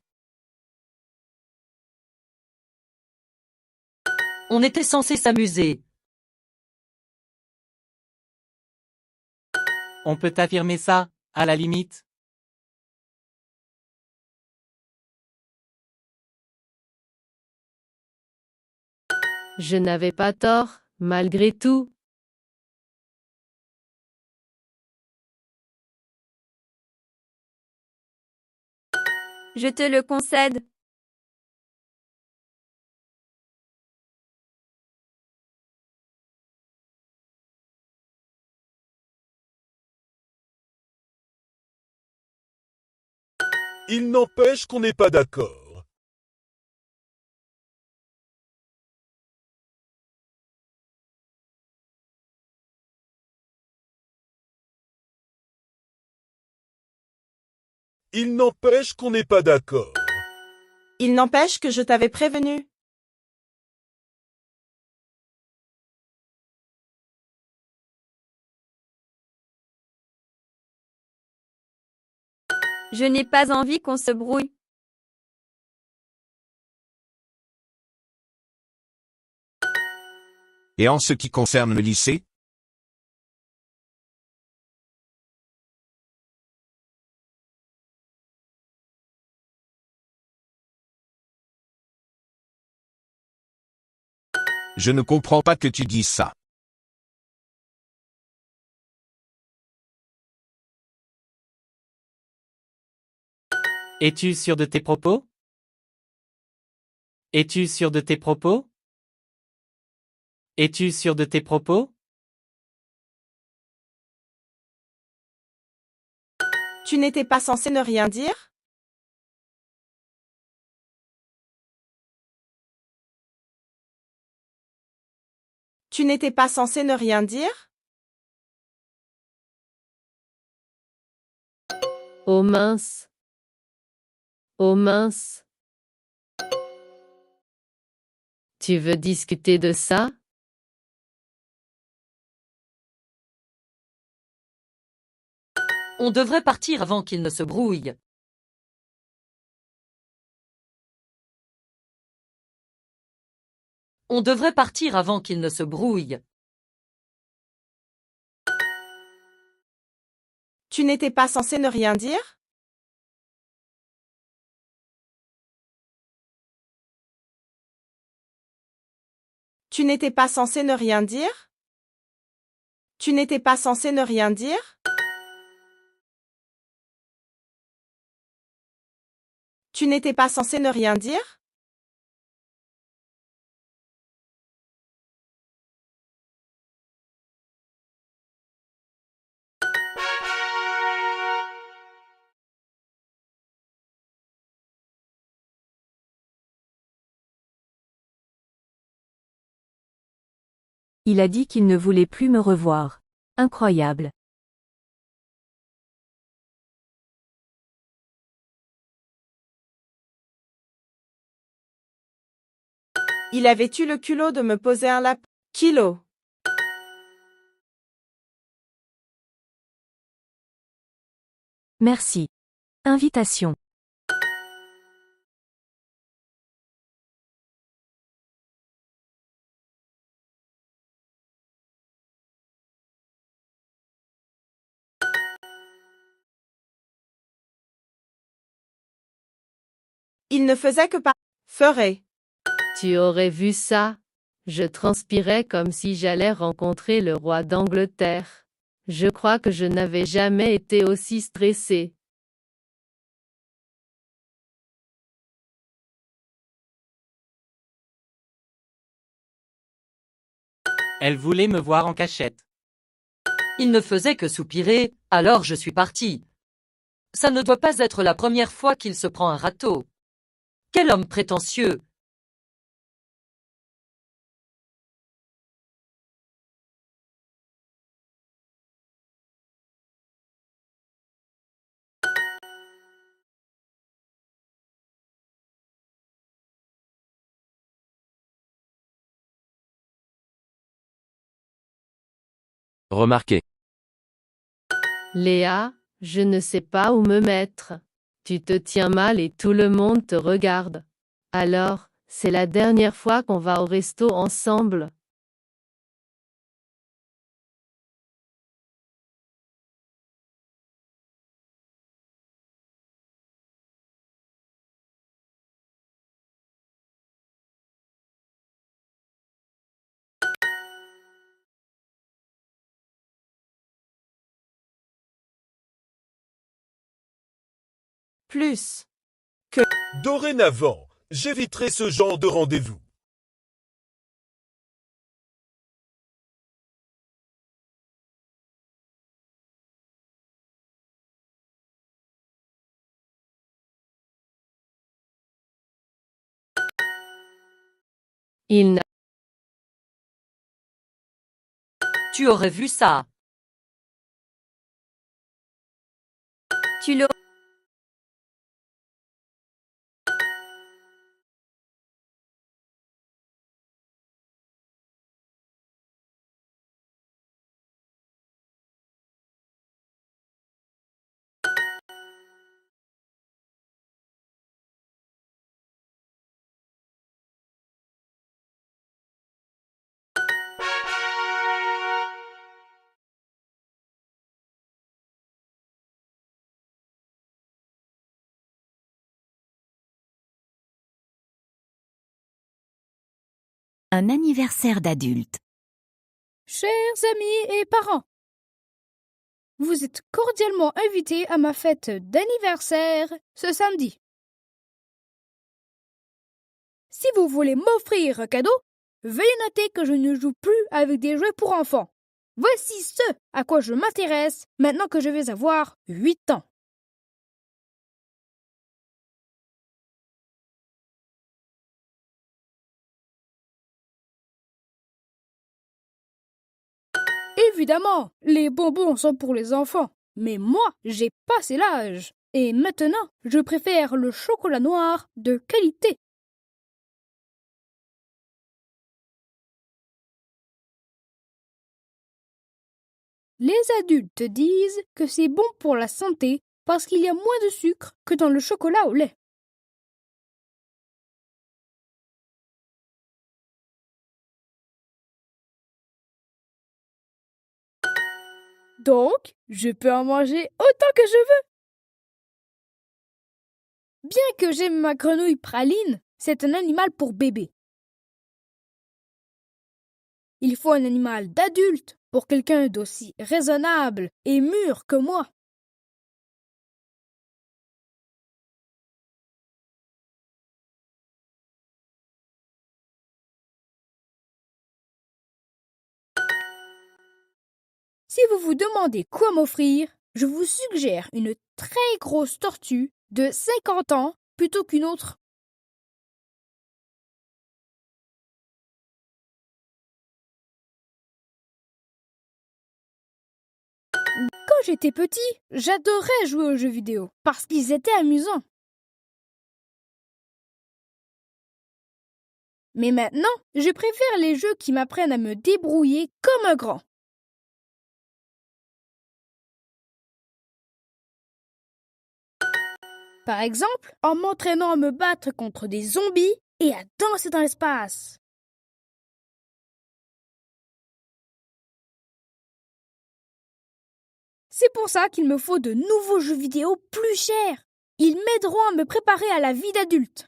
On était censé s'amuser. On peut affirmer ça, à la limite. Je n'avais pas tort, malgré tout. Je te le concède. Il n'empêche qu'on n'est pas d'accord. Il n'empêche qu'on n'est pas d'accord. Il n'empêche que je t'avais prévenu. Je n'ai pas envie qu'on se brouille. Et en ce qui concerne le lycée? Je ne comprends pas que tu dises ça. Es-tu sûr de tes propos? Es-tu sûr de tes propos? Es-tu sûr de tes propos? Tu n'étais pas censé ne rien dire? Tu n'étais pas censé ne rien dire? Oh mince. Oh mince. Tu veux discuter de ça? On devrait partir avant qu'il ne se brouille. On devrait partir avant qu'il ne se brouille. Tu n'étais pas censé ne rien dire? Tu n'étais pas censé ne rien dire? Tu n'étais pas censé ne rien dire? Tu n'étais pas censé ne rien dire? Il a dit qu'il ne voulait plus me revoir. Incroyable. Il avait eu le culot de me poser un lapin. Kilo. Merci. Invitation. Il ne faisait que pas. Ferait. Tu aurais vu ça? Je transpirais comme si j'allais rencontrer le roi d'Angleterre. Je crois que je n'avais jamais été aussi stressée. Elle voulait me voir en cachette. Il ne faisait que soupirer, alors je suis partie. Ça ne doit pas être la première fois qu'il se prend un râteau. Quel homme prétentieux! Remarquez. Léa, je ne sais pas où me mettre. Tu te tiens mal et tout le monde te regarde. Alors, c'est la dernière fois qu'on va au resto ensemble. Plus. Dorénavant, j'éviterai ce genre de rendez-vous. Il n'a Tu aurais vu ça. Tu l'aurais. Un anniversaire d'adulte. Chers amis et parents, vous êtes cordialement invités à ma fête d'anniversaire ce samedi. Si vous voulez m'offrir un cadeau, veuillez noter que je ne joue plus avec des jouets pour enfants. Voici ce à quoi je m'intéresse maintenant que je vais avoir 8 ans. Évidemment, les bonbons sont pour les enfants, mais moi, j'ai passé l'âge. Et maintenant, je préfère le chocolat noir de qualité. Les adultes disent que c'est bon pour la santé parce qu'il y a moins de sucre que dans le chocolat au lait. Donc, je peux en manger autant que je veux. Bien que j'aime ma grenouille praline, c'est un animal pour bébé. Il faut un animal d'adulte pour quelqu'un d'aussi raisonnable et mûr que moi. Si vous vous demandez quoi m'offrir, je vous suggère une très grosse tortue de 50 ans plutôt qu'une autre. Quand j'étais petit, j'adorais jouer aux jeux vidéo parce qu'ils étaient amusants. Mais maintenant, je préfère les jeux qui m'apprennent à me débrouiller comme un grand. Par exemple, en m'entraînant à me battre contre des zombies et à danser dans l'espace. C'est pour ça qu'il me faut de nouveaux jeux vidéo plus chers. Ils m'aideront à me préparer à la vie d'adulte.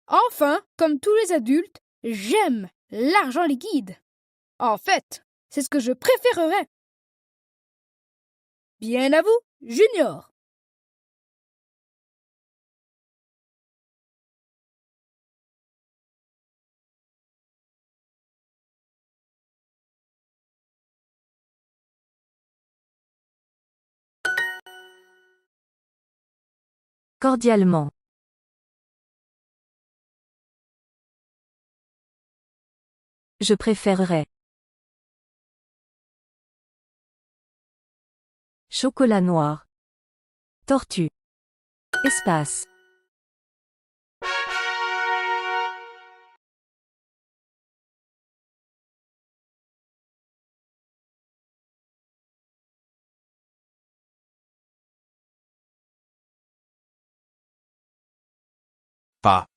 Enfin, comme tous les adultes, j'aime l'argent liquide. En fait, c'est ce que je préférerais. Bien à vous, Junior. Cordialement. Je préférerais. Chocolat noir. Tortue. Espace. Pas.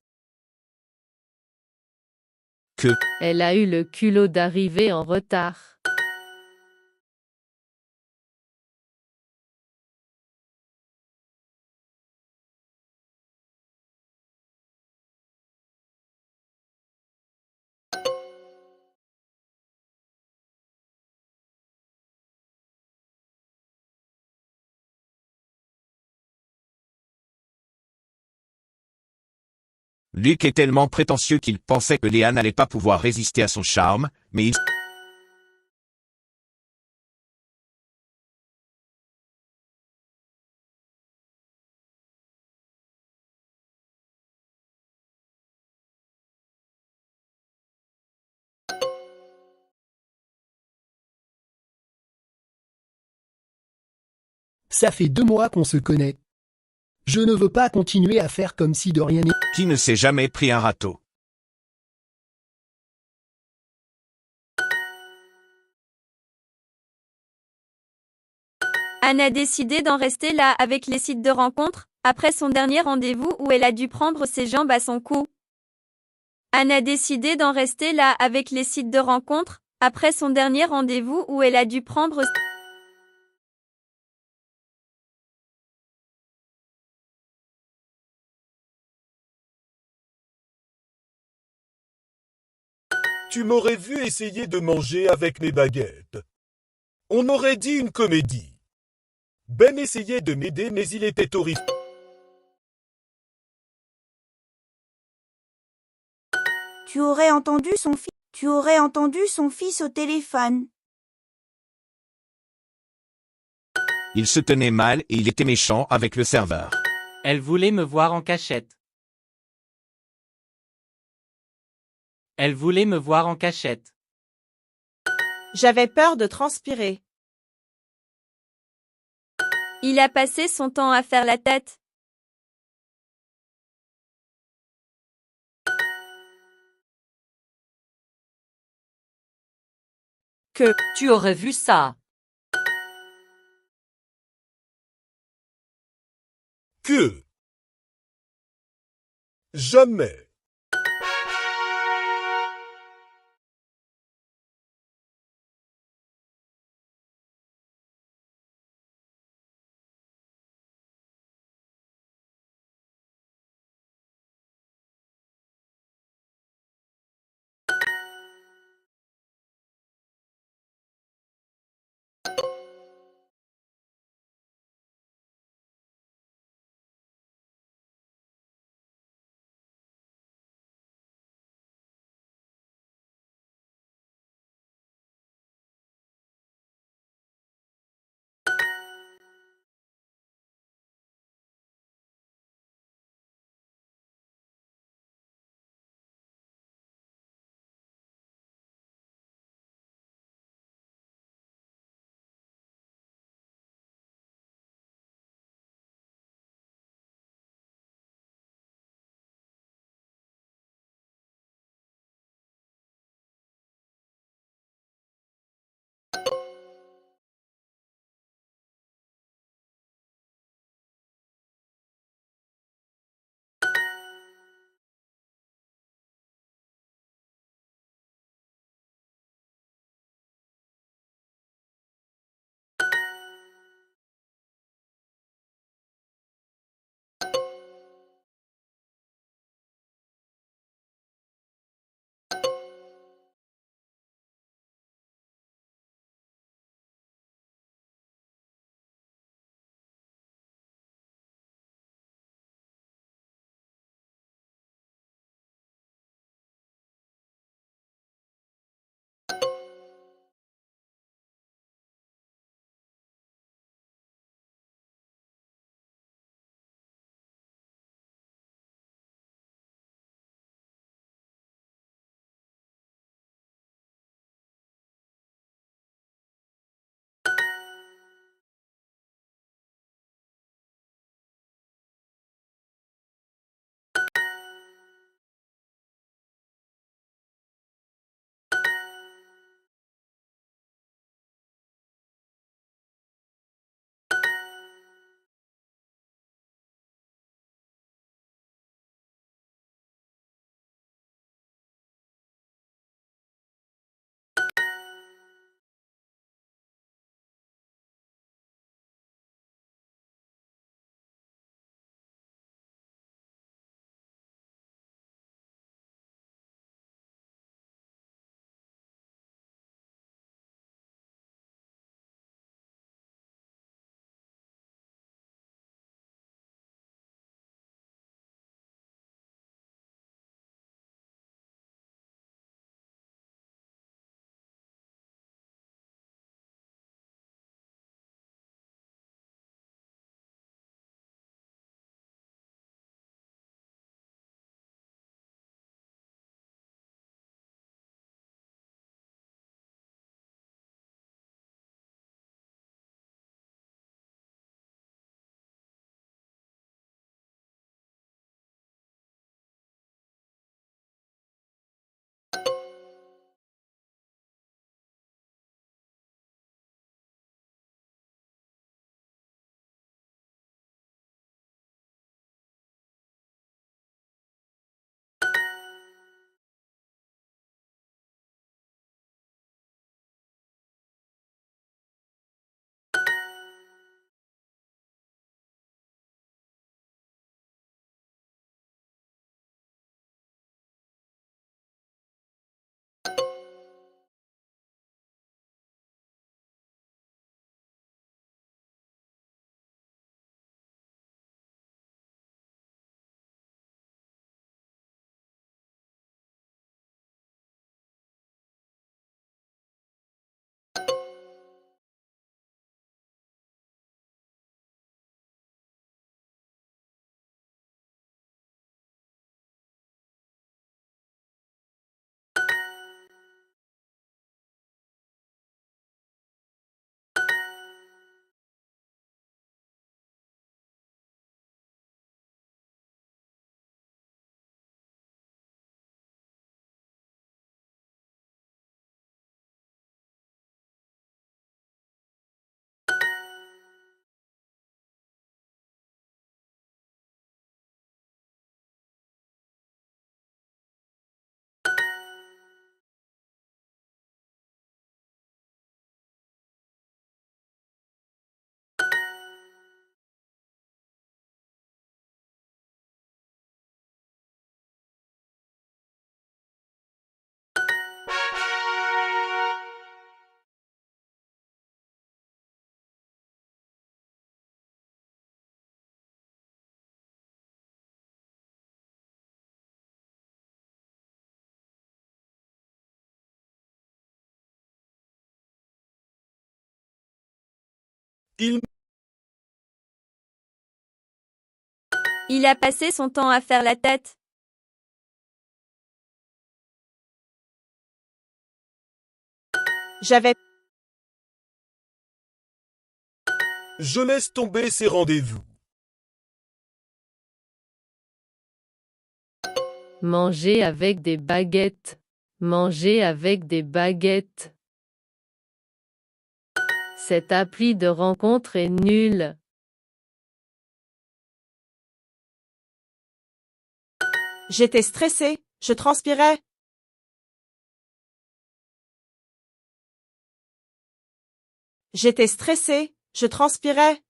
Que. Elle a eu le culot d'arriver en retard. Luc est tellement prétentieux qu'il pensait que Léa n'allait pas pouvoir résister à son charme, mais il... Ça fait 2 mois qu'on se connaît. Je ne veux pas continuer à faire comme si de rien n'est. Qui ne s'est jamais pris un râteau? Anne a décidé d'en rester là avec les sites de rencontres, après son dernier rendez-vous où elle a dû prendre ses jambes à son cou. Anne a décidé d'en rester là avec les sites de rencontres, après son dernier rendez-vous où elle a dû prendre... Tu m'aurais vu essayer de manger avec mes baguettes. On aurait dit une comédie. Ben essayait de m'aider mais il était horrible. Tu aurais entendu son fils au téléphone. Il se tenait mal et il était méchant avec le serveur. Elle voulait me voir en cachette. Elle voulait me voir en cachette. J'avais peur de transpirer. Il a passé son temps à faire la tête. Que tu aurais vu ça. Que? Jamais. Il Il a passé son temps à faire la tête. J'avais... Je laisse tomber ces rendez-vous. Manger avec des baguettes. Manger avec des baguettes. Cette appli de rencontre est nulle. J'étais stressée, je transpirais. J'étais stressée, je transpirais.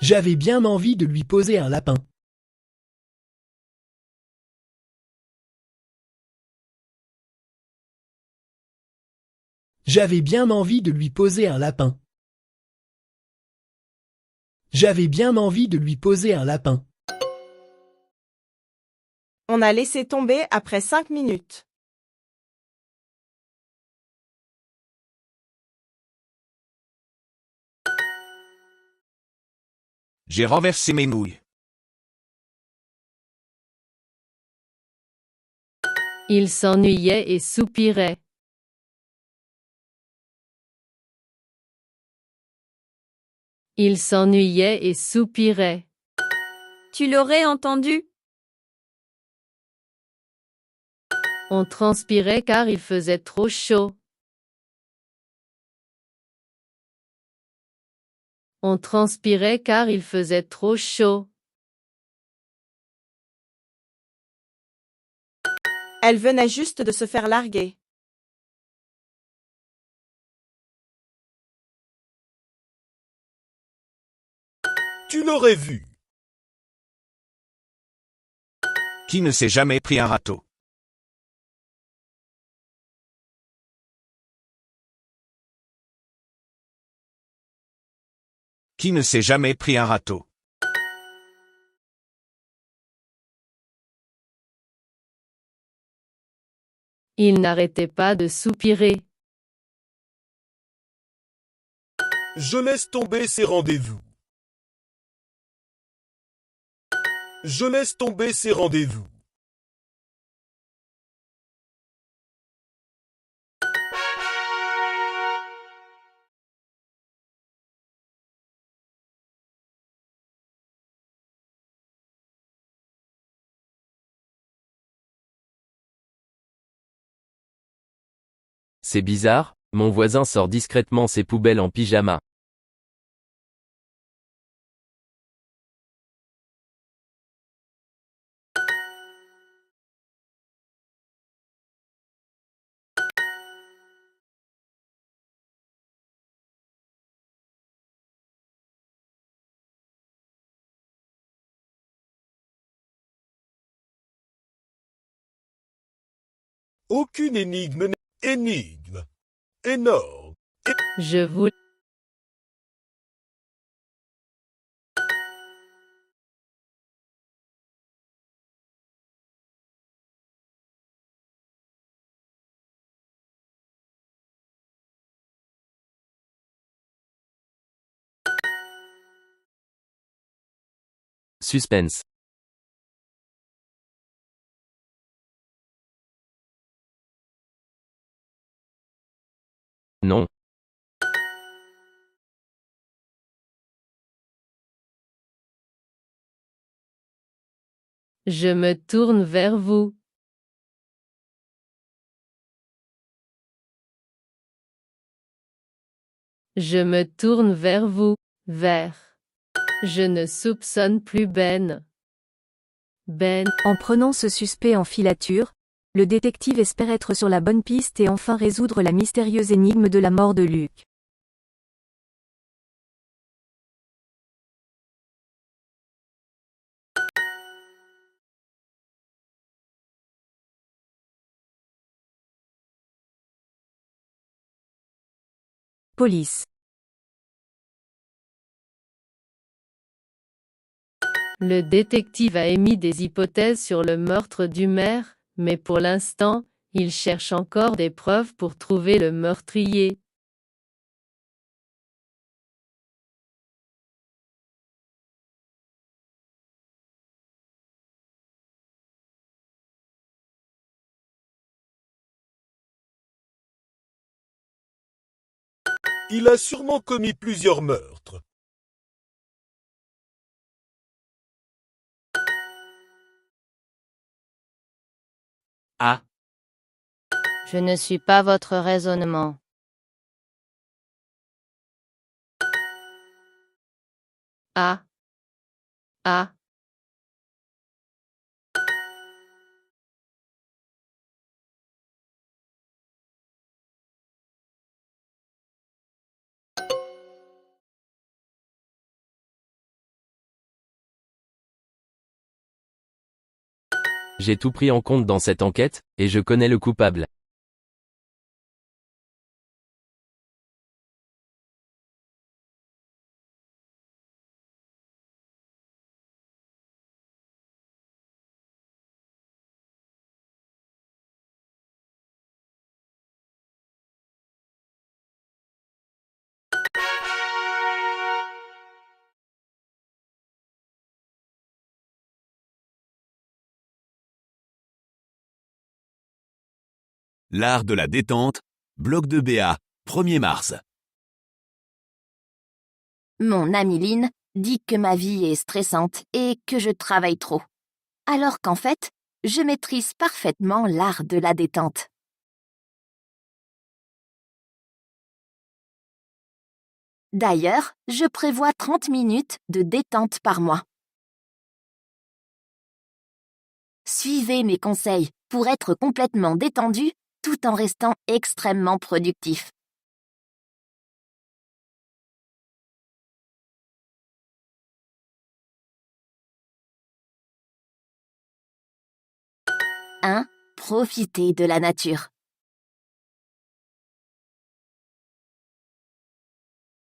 J'avais bien envie de lui poser un lapin. J'avais bien envie de lui poser un lapin. J'avais bien envie de lui poser un lapin. On a laissé tomber après 5 minutes. J'ai renversé mes nouilles. Il s'ennuyait et soupirait. Il s'ennuyait et soupirait. Tu l'aurais entendu? On transpirait car il faisait trop chaud. On transpirait car il faisait trop chaud. Elle venait juste de se faire larguer. Tu l'aurais vu. Qui ne s'est jamais pris un râteau? Qui ne s'est jamais pris un râteau? Il n'arrêtait pas de soupirer. Je laisse tomber ces rendez-vous. Je laisse tomber ces rendez-vous. C'est bizarre, mon voisin sort discrètement ses poubelles en pyjama. Aucune énigme n'est énigme. Énorme. Je voulais... Suspense. Non. Je me tourne vers vous. Je me tourne vers vous, vers. Je ne soupçonne plus Ben. Ben. En prenant ce suspect en filature, le détective espère être sur la bonne piste et enfin résoudre la mystérieuse énigme de la mort de Luke. Police. Le détective a émis des hypothèses sur le meurtre du maire, mais pour l'instant, il cherche encore des preuves pour trouver le meurtrier. Il a sûrement commis plusieurs meurtres. A. Je ne suis pas votre raisonnement. A. A. J'ai tout pris en compte dans cette enquête, et je connais le coupable. L'art de la détente, bloc de BA, 1er mars. Mon amie Lynn dit que ma vie est stressante et que je travaille trop. Alors qu'en fait, je maîtrise parfaitement l'art de la détente. D'ailleurs, je prévois 30 minutes de détente par mois. Suivez mes conseils pour être complètement détendu tout en restant extrêmement productif. « 1. Profitez de la nature.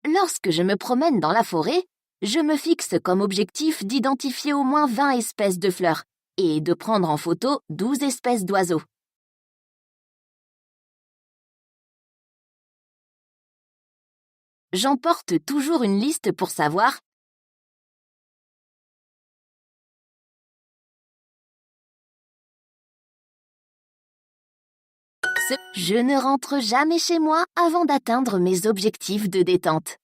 Lorsque je me promène dans la forêt, je me fixe comme objectif d'identifier au moins 20 espèces de fleurs et de prendre en photo 12 espèces d'oiseaux. J'emporte toujours une liste pour savoir je ne rentre jamais chez moi avant d'atteindre mes objectifs de détente.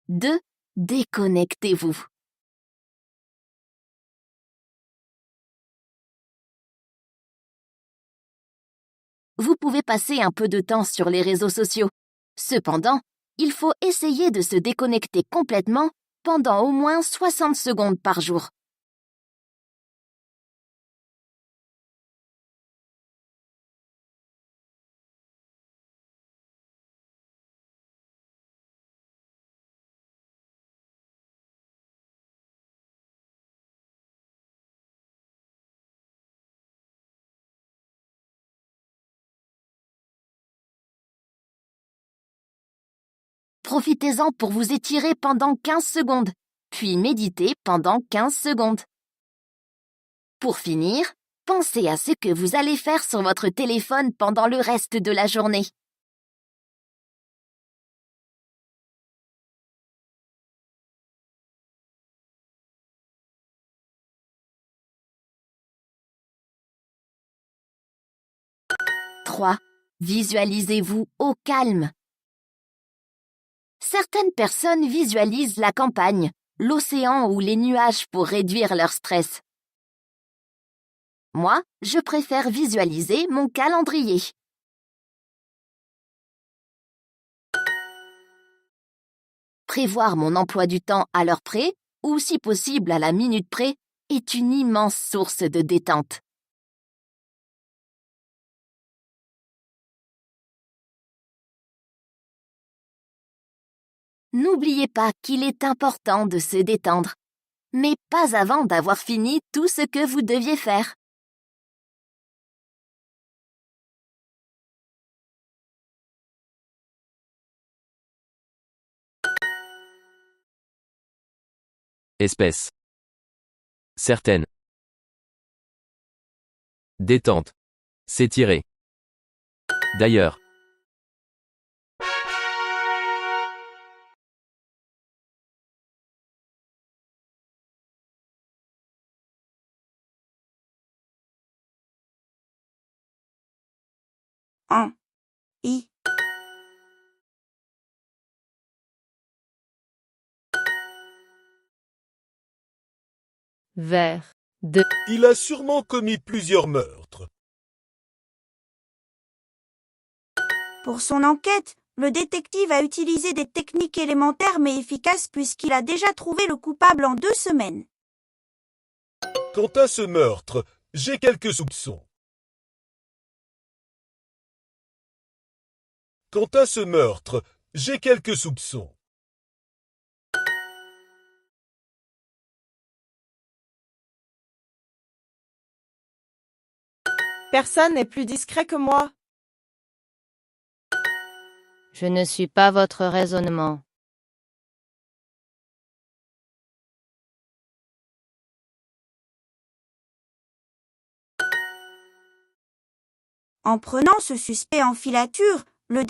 2. Déconnectez-vous. Vous pouvez passer un peu de temps sur les réseaux sociaux. Cependant, il faut essayer de se déconnecter complètement pendant au moins 60 secondes par jour. Profitez-en pour vous étirer pendant 15 secondes, puis méditez pendant 15 secondes. Pour finir, pensez à ce que vous allez faire sur votre téléphone pendant le reste de la journée. « 3. Visualisez-vous au calme. Certaines personnes visualisent la campagne, l'océan ou les nuages pour réduire leur stress. Moi, je préfère visualiser mon calendrier. Prévoir mon emploi du temps à l'heure près, ou si possible à la minute près, est une immense source de détente. N'oubliez pas qu'il est important de se détendre, mais pas avant d'avoir fini tout ce que vous deviez faire. Espèce. Certaines. Détente. S'étirer. D'ailleurs. En. I. Vers. De. Il a sûrement commis plusieurs meurtres. Pour son enquête, le détective a utilisé des techniques élémentaires mais efficaces puisqu'il a déjà trouvé le coupable en 2 semaines. Quant à ce meurtre, j'ai quelques soupçons. Quant à ce meurtre, j'ai quelques soupçons. Personne n'est plus discret que moi. Je ne suis pas votre raisonnement. En prenant ce suspect en filature, le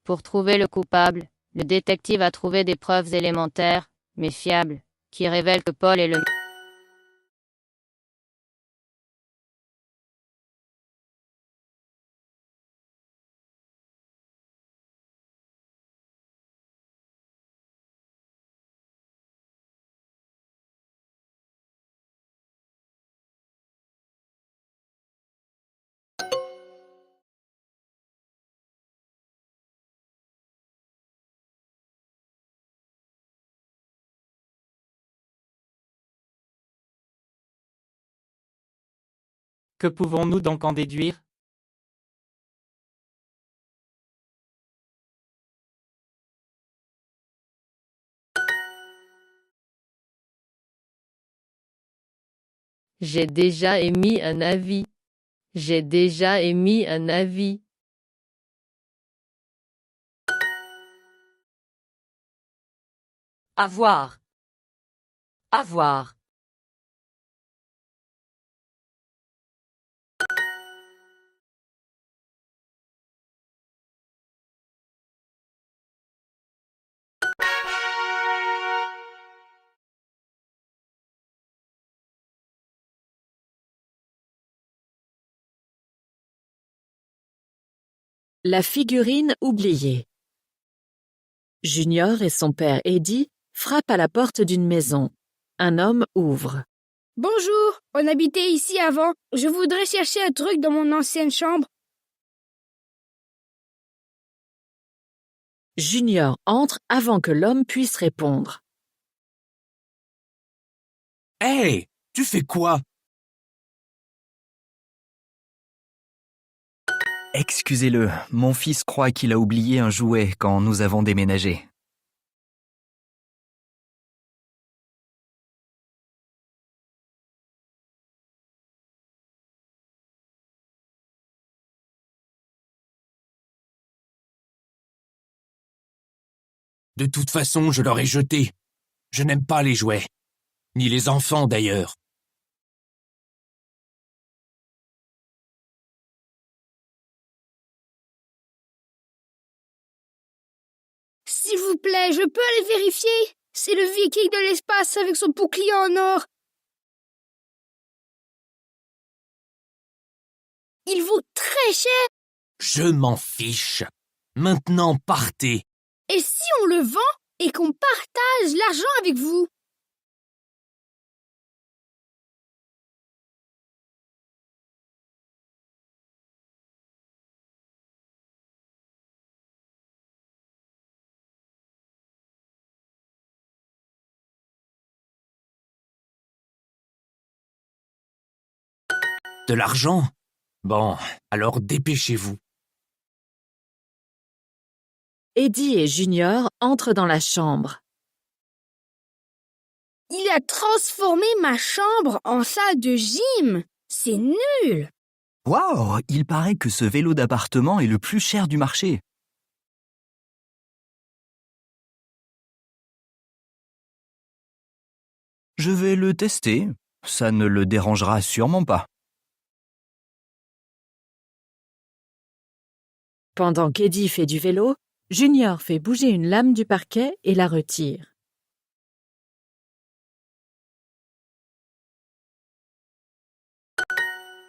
Pour trouver le coupable, le détective a trouvé des preuves élémentaires, mais fiables, qui révèlent que Paul est le... Que pouvons-nous donc en déduire? J'ai déjà émis un avis. J'ai déjà émis un avis. Avoir. Avoir. La figurine oubliée. Junior et son père Eddie frappent à la porte d'une maison. Un homme ouvre. Bonjour, on habitait ici avant. Je voudrais chercher un truc dans mon ancienne chambre. Junior entre avant que l'homme puisse répondre. Hé, tu fais quoi? Excusez-le, mon fils croit qu'il a oublié un jouet quand nous avons déménagé. De toute façon, je l'aurais jeté. Je n'aime pas les jouets. Ni les enfants, d'ailleurs. S'il vous plaît, je peux aller vérifier? C'est le Viking de l'espace avec son bouclier en or. Il vaut très cher. Je m'en fiche. Maintenant, partez. Et si on le vend et qu'on partage l'argent avec vous? De l'argent? Bon, alors dépêchez-vous. Eddie et Junior entrent dans la chambre. Il a transformé ma chambre en salle de gym. C'est nul. Waouh, il paraît que ce vélo d'appartement est le plus cher du marché. Je vais le tester. Ça ne le dérangera sûrement pas. Pendant qu'Eddie fait du vélo, Junior fait bouger une lame du parquet et la retire.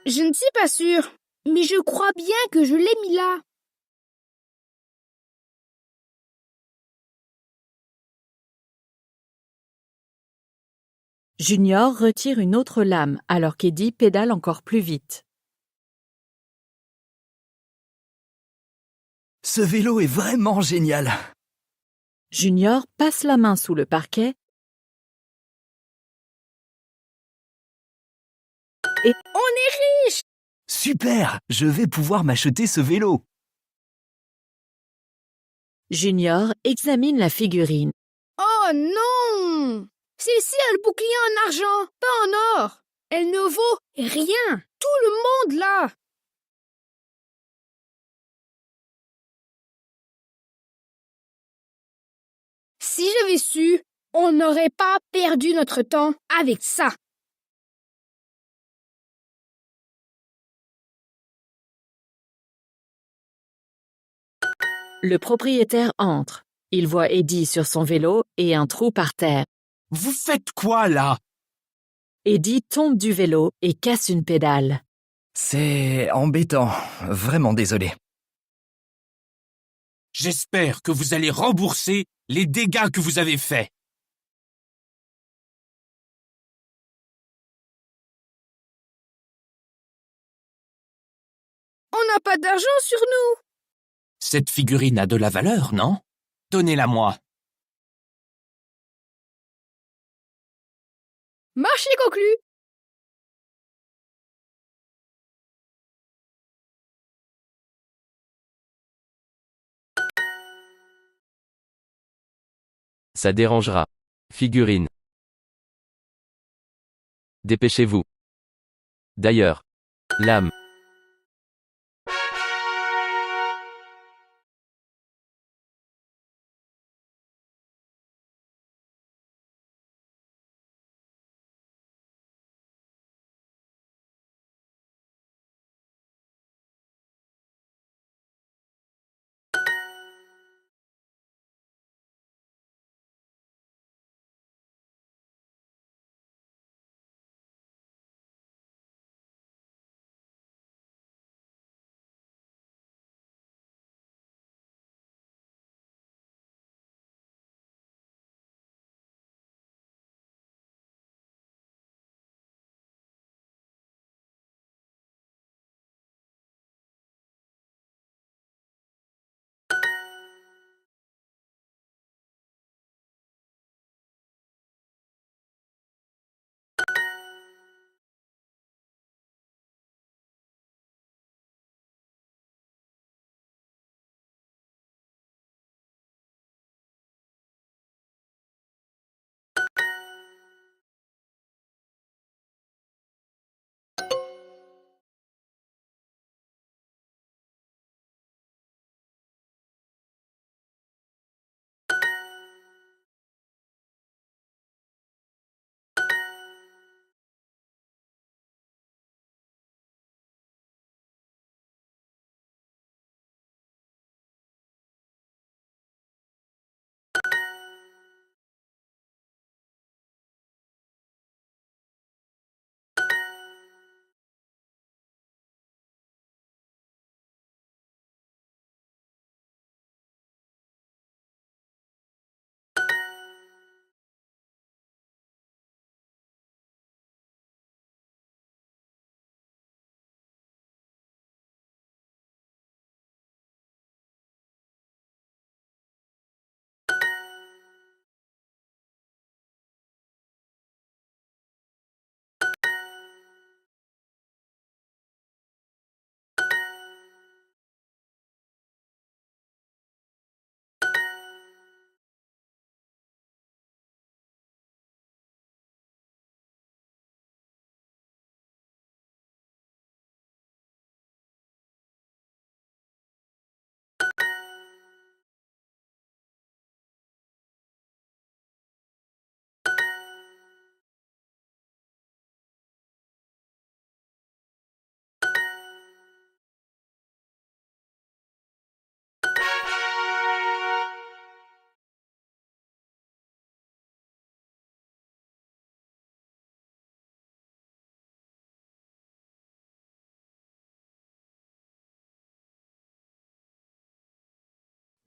Je ne suis pas sûre, mais je crois bien que je l'ai mis là. Junior retire une autre lame alors qu'Eddie pédale encore plus vite. Ce vélo est vraiment génial. Junior passe la main sous le parquet et on est riche! Super, je vais pouvoir m'acheter ce vélo. Junior examine la figurine. Oh non! Celle-ci a le bouclier en argent, pas en or. Elle ne vaut rien. Tout le monde l'a. Si j'avais su, on n'aurait pas perdu notre temps avec ça. Le propriétaire entre. Il voit Eddie sur son vélo et un trou par terre. Vous faites quoi là? Eddie tombe du vélo et casse une pédale. C'est embêtant, vraiment désolé. J'espère que vous allez rembourser les dégâts que vous avez faits. On n'a pas d'argent sur nous. Cette figurine a de la valeur, non? Donnez-la-moi. Marché conclu. Ça dérangera. Figurine. Dépêchez-vous. D'ailleurs. Lame.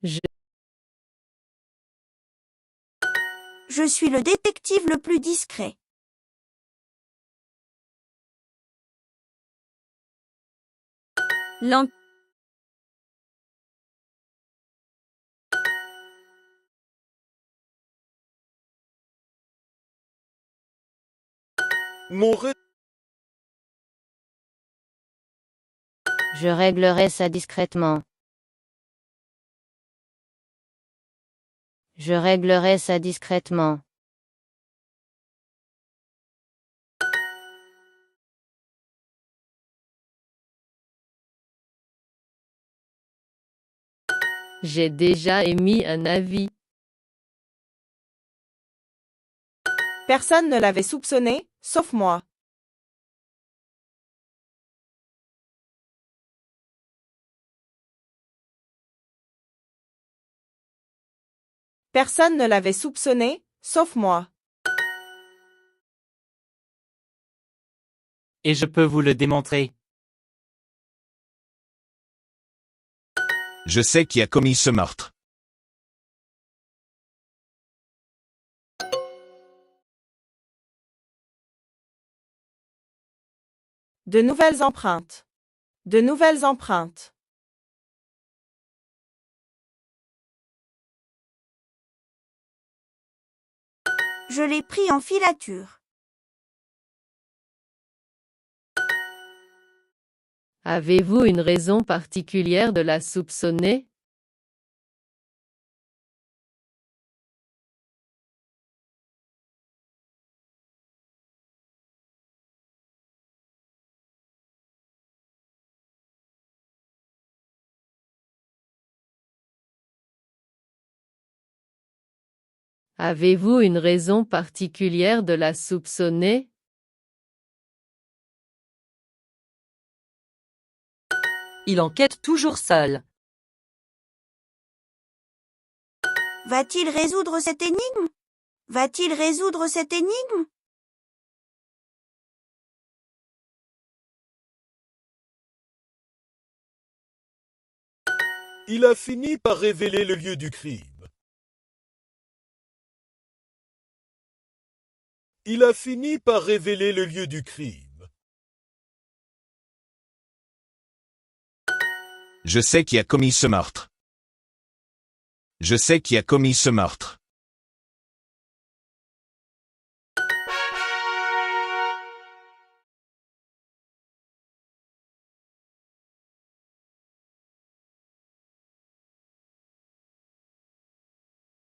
Je suis le détective le plus discret. L'en- Mon ré... Je réglerai ça discrètement. Je réglerai ça discrètement. J'ai déjà émis un avis. Personne ne l'avait soupçonné, sauf moi. Personne ne l'avait soupçonné, sauf moi. Et je peux vous le démontrer. Je sais qui a commis ce meurtre. De nouvelles empreintes. De nouvelles empreintes. Je l'ai pris en filature. Avez-vous une raison particulière de la soupçonner? Avez-vous une raison particulière de la soupçonner? Il enquête toujours seul. Va-t-il résoudre cette énigme? Va-t-il résoudre cette énigme? Il a fini par révéler le lieu du crime. Il a fini par révéler le lieu du crime. Je sais qui a commis ce meurtre. Je sais qui a commis ce meurtre.